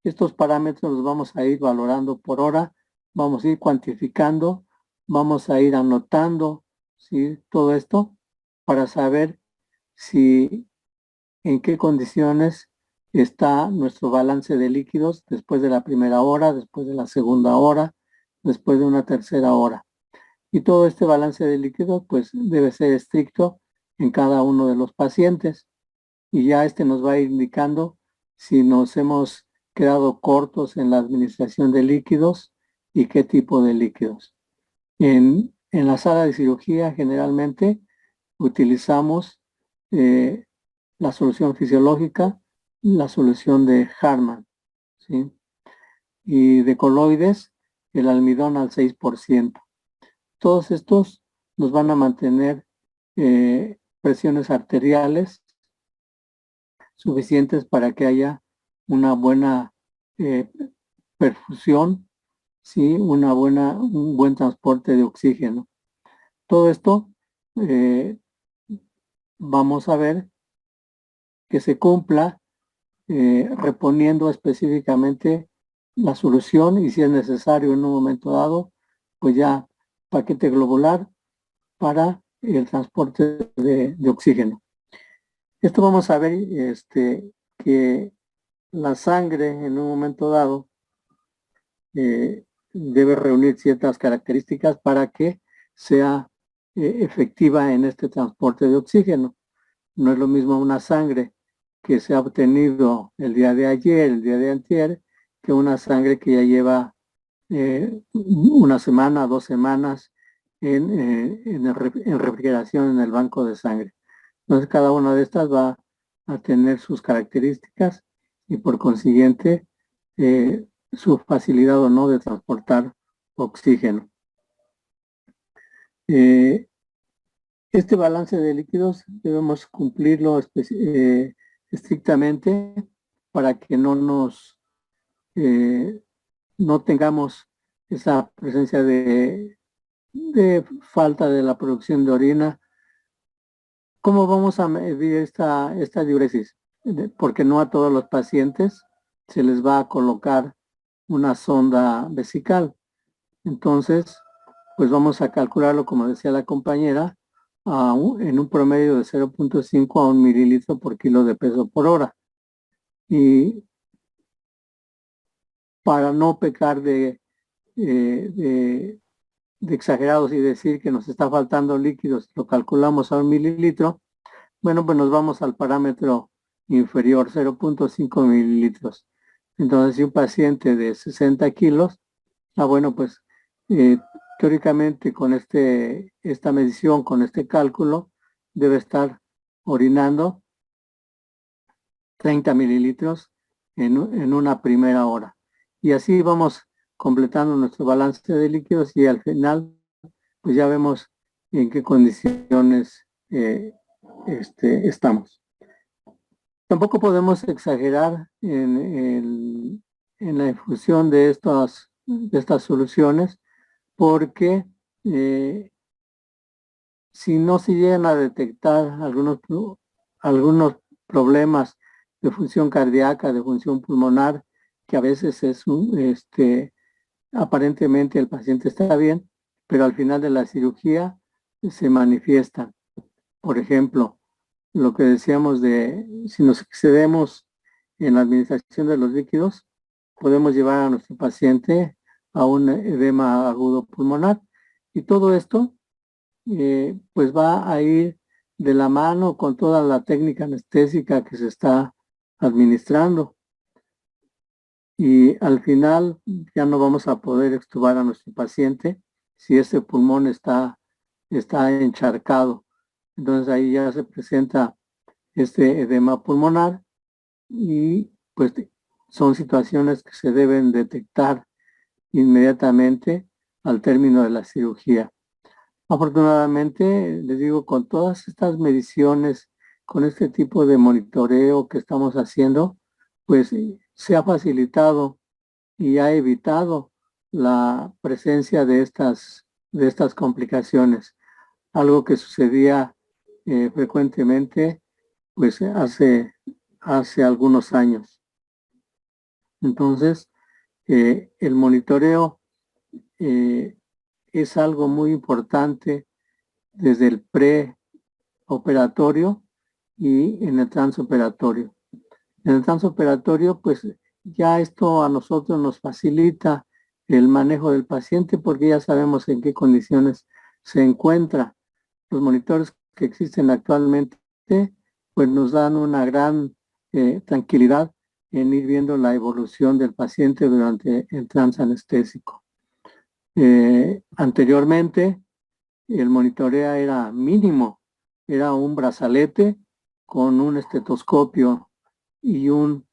estos parámetros los vamos a ir valorando por hora, vamos a ir cuantificando, vamos a ir anotando, ¿sí?, todo esto para saber en qué condiciones está nuestro balance de líquidos después de la primera hora, después de la segunda hora, después de una tercera hora. Y todo este balance de líquidos pues debe ser estricto en cada uno de los pacientes. Y ya nos va a ir indicando si nos hemos quedado cortos en la administración de líquidos y qué tipo de líquidos. En la sala de cirugía generalmente utilizamos la solución fisiológica, la solución de Hartmann, ¿sí?, y de coloides, el almidón al 6%. Todos estos nos van a mantener presiones arteriales suficientes para que haya una buena perfusión, ¿sí?, un buen transporte de oxígeno. Todo esto vamos a ver que se cumpla reponiendo específicamente la solución, y si es necesario en un momento dado, pues ya paquete globular para el transporte de oxígeno. Esto vamos a ver que la sangre en un momento dado debe reunir ciertas características para que sea efectiva en este transporte de oxígeno. No es lo mismo una sangre que se ha obtenido el día de ayer, el día de antier, que una sangre que ya lleva una semana, 2 semanas en refrigeración en el banco de sangre. Entonces cada una de estas va a tener sus características y por consiguiente su facilidad o no de transportar oxígeno. Este balance de líquidos debemos cumplirlo estrictamente para que no tengamos esa presencia de falta de la producción de orina. ¿Cómo vamos a medir esta diuresis? Porque no a todos los pacientes se les va a colocar una sonda vesical. Entonces, pues vamos a calcularlo, como decía la compañera, en un promedio de 0.5 a 1 mililitro por kilo de peso por hora. Y para no pecar de exagerados y decir que nos está faltando líquidos, lo calculamos a 1 mililitro, bueno, pues nos vamos al parámetro inferior, 0.5 mililitros. Entonces, si un paciente de 60 kilos, bueno, pues teóricamente con esta medición, con este cálculo, debe estar orinando 30 mililitros en una primera hora. Y así vamos completando nuestro balance de líquidos y al final pues ya vemos en qué condiciones estamos. Tampoco podemos exagerar en la infusión de estas soluciones, porque si no se llegan a detectar algunos problemas de función cardíaca, de función pulmonar, que a veces es aparentemente el paciente está bien, pero al final de la cirugía se manifiestan. Por ejemplo, lo que decíamos de si nos excedemos en la administración de los líquidos, podemos llevar a nuestro paciente a un edema agudo pulmonar. Y todo esto pues va a ir de la mano con toda la técnica anestésica que se está administrando. Y al final ya no vamos a poder extubar a nuestro paciente si ese pulmón está encharcado. Entonces ahí ya se presenta este edema pulmonar y pues son situaciones que se deben detectar inmediatamente al término de la cirugía. Afortunadamente, les digo, con todas estas mediciones, con este tipo de monitoreo que estamos haciendo, pues se ha facilitado y ha evitado la presencia de estas complicaciones, algo que sucedía frecuentemente pues hace algunos años. Entonces, el monitoreo es algo muy importante desde el preoperatorio y en el transoperatorio. En el transoperatorio, pues ya esto a nosotros nos facilita el manejo del paciente porque ya sabemos en qué condiciones se encuentra. Los monitores que existen actualmente, pues nos dan una gran tranquilidad en ir viendo la evolución del paciente durante el transanestésico. Anteriormente, el monitoreo era mínimo, era un brazalete con un estetoscopio y una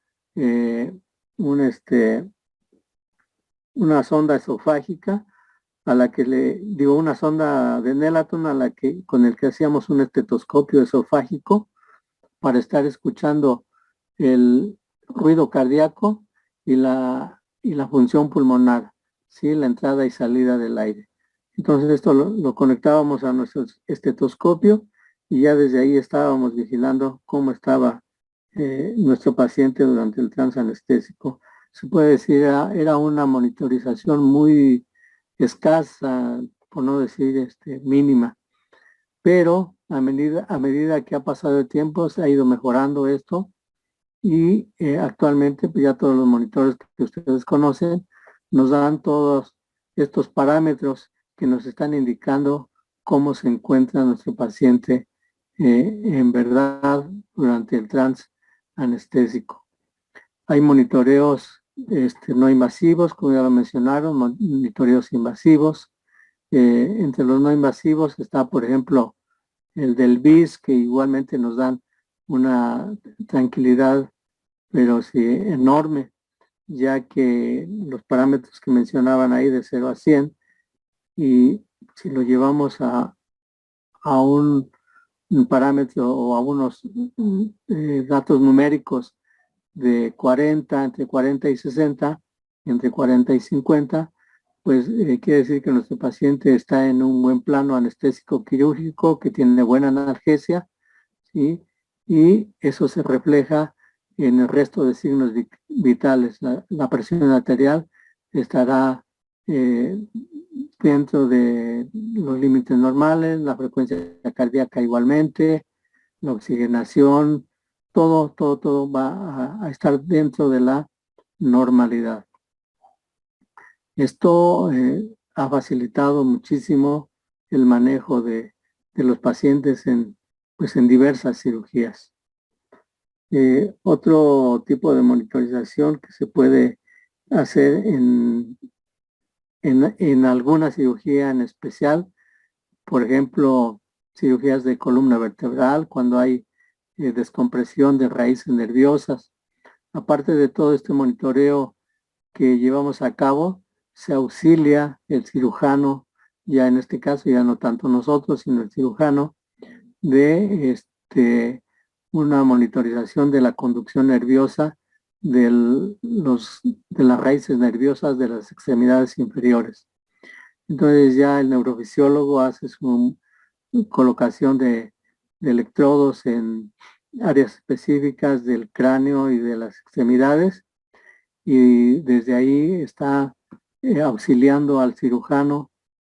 sonda esofágica a la que una sonda de Nelaton con el que hacíamos un estetoscopio esofágico para estar escuchando el ruido cardíaco y la función pulmonar, ¿sí? La entrada y salida del aire. Entonces esto lo conectábamos a nuestro estetoscopio y ya desde ahí estábamos vigilando cómo estaba nuestro paciente durante el transanestésico. Se puede decir, era una monitorización muy escasa, por no decir mínima, pero a medida que ha pasado el tiempo se ha ido mejorando esto y actualmente pues ya todos los monitores que ustedes conocen nos dan todos estos parámetros que nos están indicando cómo se encuentra nuestro paciente en verdad durante el transanestésico. Hay monitoreos no invasivos, como ya lo mencionaron, monitoreos invasivos. Entre los no invasivos está, por ejemplo, el del BIS, que igualmente nos dan una tranquilidad, pero sí enorme, ya que los parámetros que mencionaban ahí de 0 a 100, y si lo llevamos a un parámetro o a unos datos numéricos de 40, entre 40 y 60, entre 40 y 50, pues quiere decir que nuestro paciente está en un buen plano anestésico quirúrgico, que tiene buena analgesia, ¿sí? Y eso se refleja en el resto de signos vitales. La presión arterial estará dentro de los límites normales, la frecuencia cardíaca igualmente, la oxigenación, todo va a estar dentro de la normalidad. Esto ha facilitado muchísimo el manejo de los pacientes en diversas cirugías. Otro tipo de monitorización que se puede hacer en alguna cirugía en especial, por ejemplo, cirugías de columna vertebral, cuando hay descompresión de raíces nerviosas. Aparte de todo este monitoreo que llevamos a cabo, se auxilia el cirujano, ya en este caso ya no tanto nosotros, sino el cirujano, de una monitorización de la conducción nerviosa de las raíces nerviosas de las extremidades inferiores. Entonces ya el neurofisiólogo hace su colocación de electrodos en áreas específicas del cráneo y de las extremidades, y desde ahí está auxiliando al cirujano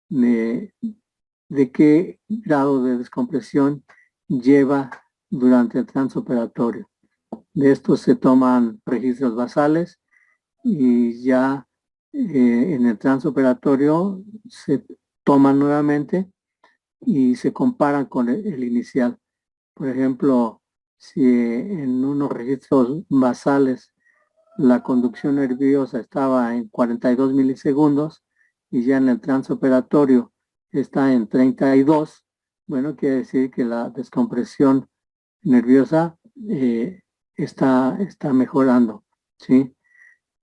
de qué grado de descompresión lleva durante el transoperatorio. De estos se toman registros basales y ya en el transoperatorio se toman nuevamente y se comparan con el inicial. Por ejemplo, si en unos registros basales la conducción nerviosa estaba en 42 milisegundos y ya en el transoperatorio está en 32, bueno, quiere decir que la descompresión nerviosa está mejorando, ¿sí?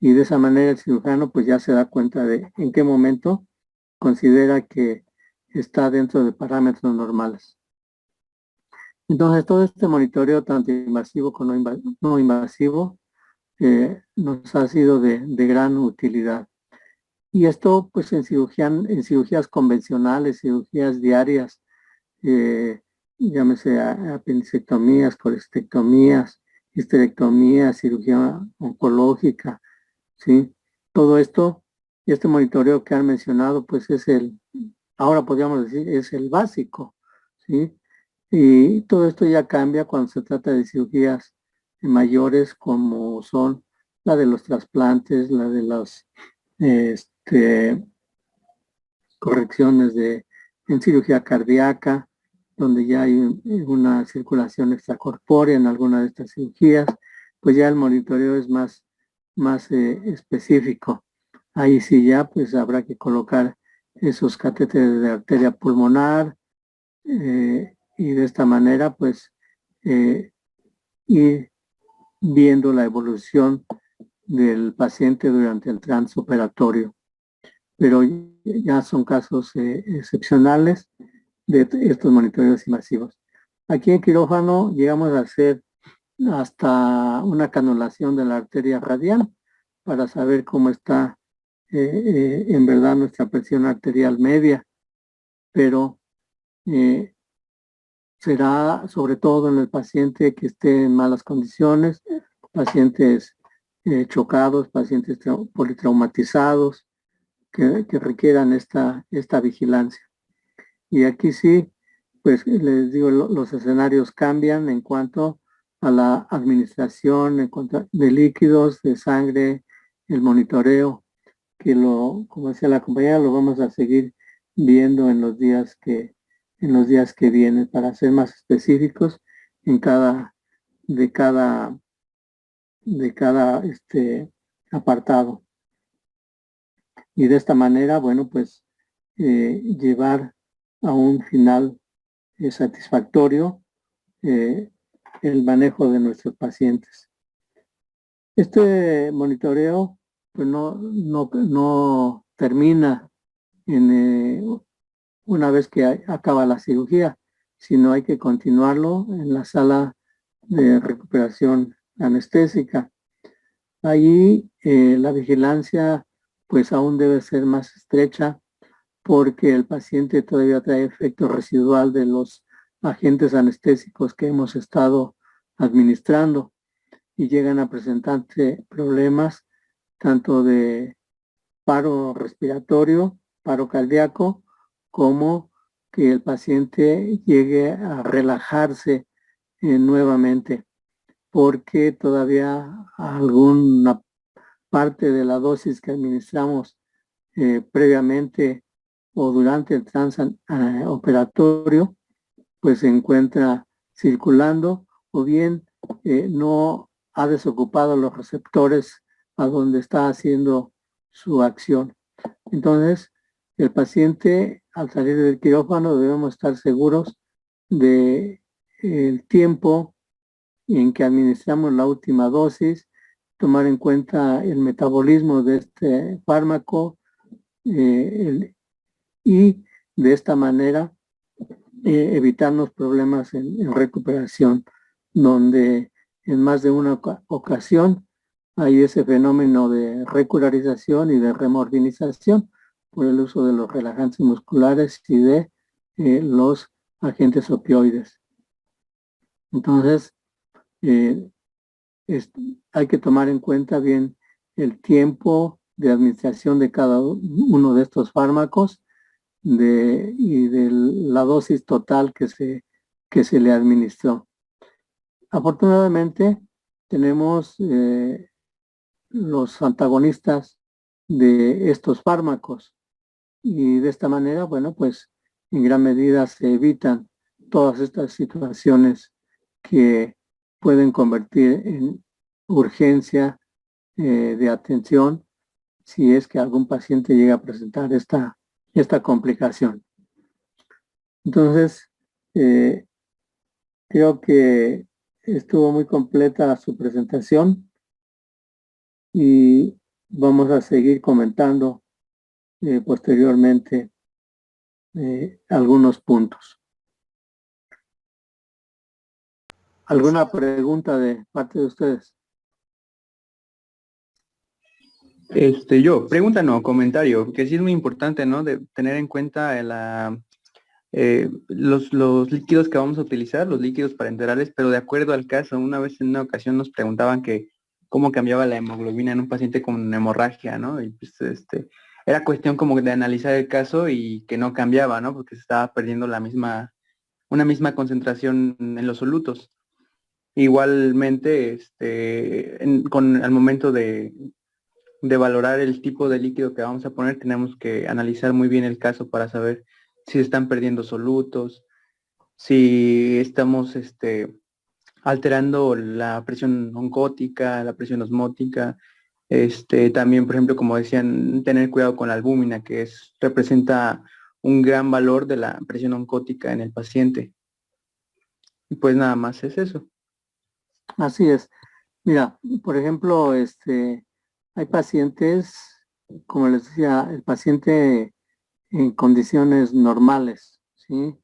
Y de esa manera el cirujano pues ya se da cuenta de en qué momento considera que está dentro de parámetros normales. Entonces todo este monitoreo tanto invasivo como no invasivo nos ha sido de gran utilidad. Y esto pues en cirugías convencionales, cirugías diarias, llámese apendicectomías, colestectomías, histerectomías, cirugía oncológica, ¿sí? Todo esto, este monitoreo que han mencionado, pues es ahora podríamos decir, es el básico, ¿sí? Y todo esto ya cambia cuando se trata de cirugías mayores como son la de los trasplantes, la de las correcciones en cirugía cardíaca, donde ya hay una circulación extracorpórea en alguna de estas cirugías, pues ya el monitoreo es más específico. Ahí sí ya pues habrá que colocar esos catéteres de arteria pulmonar y de esta manera pues ir viendo la evolución del paciente durante el transoperatorio. Pero ya son casos excepcionales de estos monitoreos invasivos. Aquí en quirófano llegamos a hacer hasta una canulación de la arteria radial para saber cómo está en verdad nuestra presión arterial media, pero será sobre todo en el paciente que esté en malas condiciones, pacientes chocados, pacientes politraumatizados, que requieran esta vigilancia. Y aquí sí, pues les digo, los escenarios cambian en cuanto a la administración, en cuanto de líquidos, de sangre, el monitoreo, que como decía la compañera, lo vamos a seguir viendo en los días que vienen para ser más específicos de cada apartado. Y de esta manera, bueno, pues llevar a un final satisfactorio el manejo de nuestros pacientes. Este monitoreo pues no termina una vez que acaba la cirugía, sino hay que continuarlo en la sala de recuperación anestésica. Allí la vigilancia pues aún debe ser más estrecha porque el paciente todavía trae efecto residual de los agentes anestésicos que hemos estado administrando y llegan a presentarse problemas tanto de paro respiratorio, paro cardíaco, como que el paciente llegue a relajarse nuevamente porque todavía alguna parte de la dosis que administramos previamente o durante el transoperatorio pues se encuentra circulando o bien no ha desocupado los receptores a donde está haciendo su acción. Entonces, el paciente al salir del quirófano debemos estar seguros de el tiempo en que administramos la última dosis, tomar en cuenta el metabolismo de este fármaco y de esta manera evitarnos problemas en recuperación, donde en más de una ocasión hay ese fenómeno de recularización y de remorfinización por el uso de los relajantes musculares y de los agentes opioides. Entonces, hay que tomar en cuenta bien el tiempo de administración de cada uno de estos fármacos y de la dosis total que se le administró. Afortunadamente, tenemos los antagonistas de estos fármacos y de esta manera, bueno, pues en gran medida se evitan todas estas situaciones que pueden convertir en urgencia de atención si es que algún paciente llega a presentar esta complicación. Entonces, creo que estuvo muy completa su presentación y vamos a seguir comentando posteriormente algunos puntos. ¿Alguna pregunta de parte de ustedes? Pregunta no, comentario, que sí es muy importante, ¿no? De tener en cuenta los líquidos que vamos a utilizar, los líquidos parenterales, pero de acuerdo al caso. Una vez en una ocasión nos preguntaban que cómo cambiaba la hemoglobina en un paciente con hemorragia, ¿no? Y pues era cuestión como de analizar el caso y que no cambiaba, ¿no? Porque se estaba perdiendo una misma concentración en los solutos. Igualmente, al momento de valorar el tipo de líquido que vamos a poner, tenemos que analizar muy bien el caso para saber si se están perdiendo solutos, si estamos alterando la presión oncótica, la presión osmótica. También, por ejemplo, como decían, tener cuidado con la albúmina, que representa un gran valor de la presión oncótica en el paciente. Y pues nada más es eso. Así es. Mira, por ejemplo, hay pacientes, como les decía, el paciente en condiciones normales, ¿sí?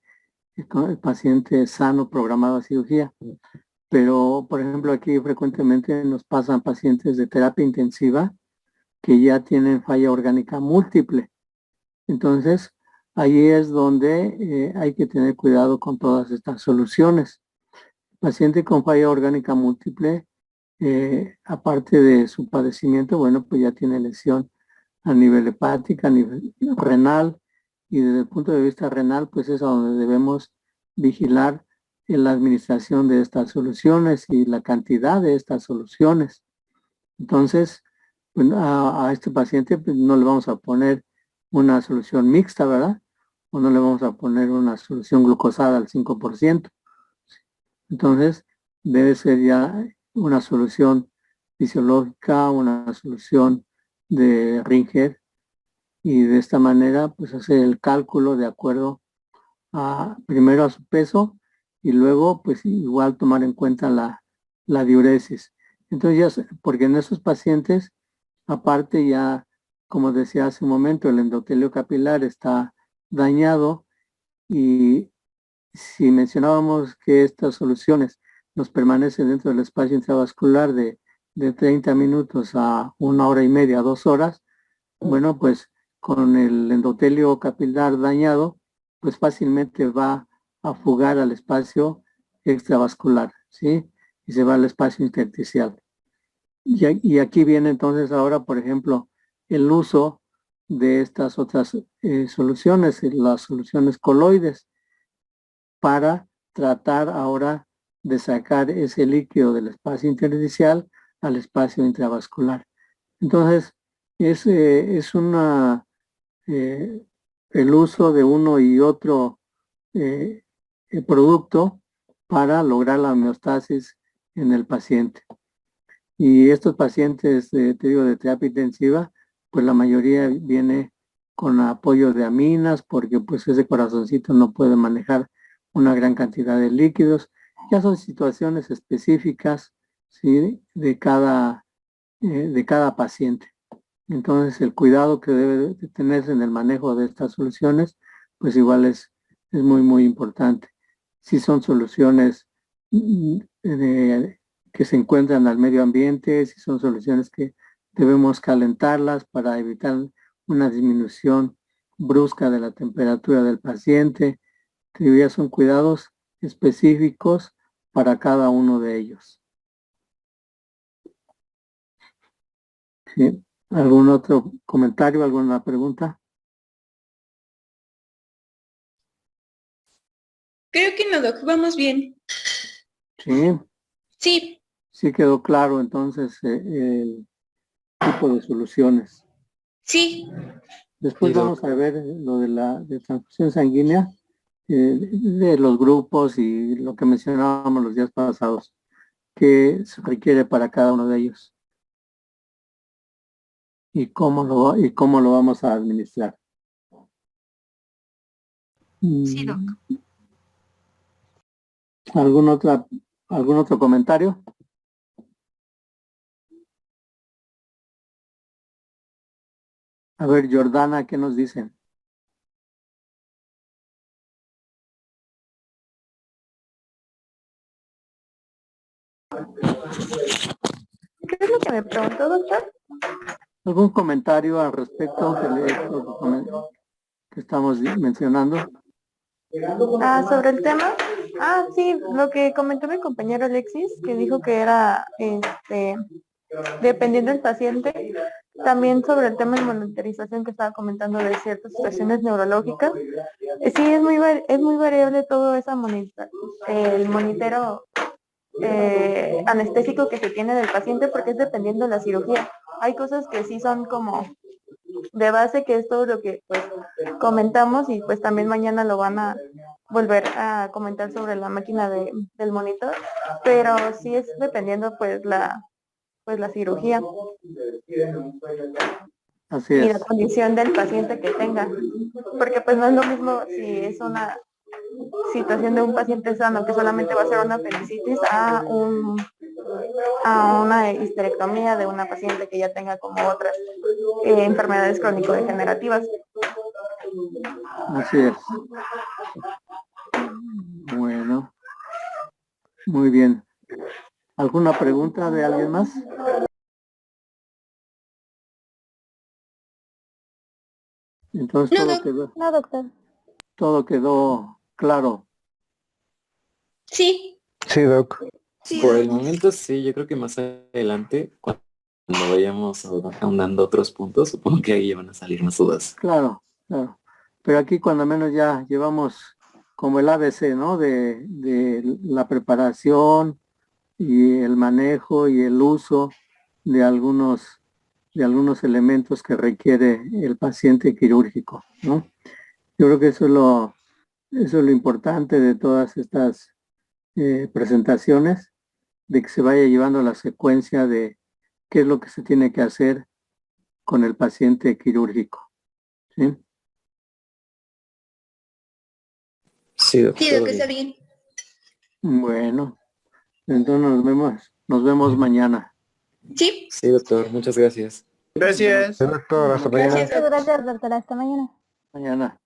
El paciente sano programado a cirugía. Pero, por ejemplo, aquí frecuentemente nos pasan pacientes de terapia intensiva que ya tienen falla orgánica múltiple. Entonces, ahí es donde hay que tener cuidado con todas estas soluciones. El paciente con falla orgánica múltiple, aparte de su padecimiento, bueno, pues ya tiene lesión a nivel hepática, a nivel renal, y desde el punto de vista renal, pues es a donde debemos vigilar en la administración de estas soluciones y la cantidad de estas soluciones. Entonces, bueno, a este paciente pues, no le vamos a poner una solución mixta, ¿verdad? O no le vamos a poner una solución glucosada al 5%. Entonces, debe ser ya una solución fisiológica, una solución de Ringer, y de esta manera, pues hacer el cálculo de acuerdo primero a su peso y luego, pues igual tomar en cuenta la diuresis. Entonces, porque en esos pacientes, aparte ya, como decía hace un momento, el endotelio capilar está dañado, y si mencionábamos que estas soluciones nos permanecen dentro del espacio intravascular de 30 minutos a 1 hora y media, 2 horas, bueno, pues con el endotelio capilar dañado, pues fácilmente va a fugar al espacio extravascular, ¿sí? Y se va al espacio intersticial. Y aquí viene entonces ahora, por ejemplo, el uso de estas otras soluciones, las soluciones coloides, para tratar ahora de sacar ese líquido del espacio intersticial al espacio intravascular. Entonces, es el uso de uno y otro producto para lograr la homeostasis en el paciente. Y estos pacientes, te digo, de terapia intensiva, pues la mayoría viene con apoyo de aminas, porque pues ese corazoncito no puede manejar una gran cantidad de líquidos. Ya son situaciones específicas, ¿sí? de cada paciente. Entonces, el cuidado que debe de tenerse en el manejo de estas soluciones, pues igual es muy, muy importante. Si son soluciones que se encuentran al medio ambiente, si son soluciones que debemos calentarlas para evitar una disminución brusca de la temperatura del paciente, que ya son cuidados específicos para cada uno de ellos. ¿Sí? ¿Algún otro comentario, alguna pregunta? Creo que no, Doc, vamos bien. Sí. Sí. Sí quedó claro entonces el tipo de soluciones. Sí. Después vamos a ver lo de transfusión sanguínea, de los grupos y lo que mencionábamos los días pasados, qué se requiere para cada uno de ellos y cómo lo vamos a administrar. Sí, Doc. ¿Algún otro comentario? A ver, Jordana, ¿qué nos dicen? ¿Qué es lo que me preguntó, doctor? ¿Algún comentario al respecto que estamos mencionando? Sobre el tema. Sí, lo que comentó mi compañero Alexis, que dijo que era dependiendo del paciente. También sobre el tema de monitorización que estaba comentando de ciertas situaciones neurológicas. Sí, es muy variable todo esa el monitoreo anestésico que se tiene del paciente porque es dependiendo de la cirugía. Hay cosas que sí son como de base, que es todo lo que pues comentamos, y pues también mañana lo van a volver a comentar sobre la máquina del monitor, pero sí es dependiendo pues la cirugía Así y es. la condición del paciente que tenga, porque pues no es lo mismo si es una situación de un paciente sano que solamente va a ser una apendicitis a una histerectomía de una paciente que ya tenga como otras enfermedades crónico-degenerativas. Así es. Bueno, muy bien. ¿Alguna pregunta de alguien más? Entonces No, doctor. todo quedó claro. Sí, Sí, Doc. Sí, Por el doc. momento sí, yo creo que más adelante, cuando vayamos ahondando otros puntos, supongo que ahí ya van a salir más dudas. Claro, claro. Pero aquí cuando menos ya llevamos como el ABC, ¿no? De la preparación y el manejo y el uso de algunos elementos que requiere el paciente quirúrgico, ¿no? Yo creo que eso es lo importante de todas estas presentaciones, de que se vaya llevando la secuencia de qué es lo que se tiene que hacer con el paciente quirúrgico, ¿sí? Sí, sí, todo lo que está bien. bien. Bueno, entonces nos vemos mañana. Sí, Sí, doctor, muchas gracias. Gracias. Sí, doctor, hasta mañana. gracias, doc. Gracias, doctora. Hasta mañana. Mañana.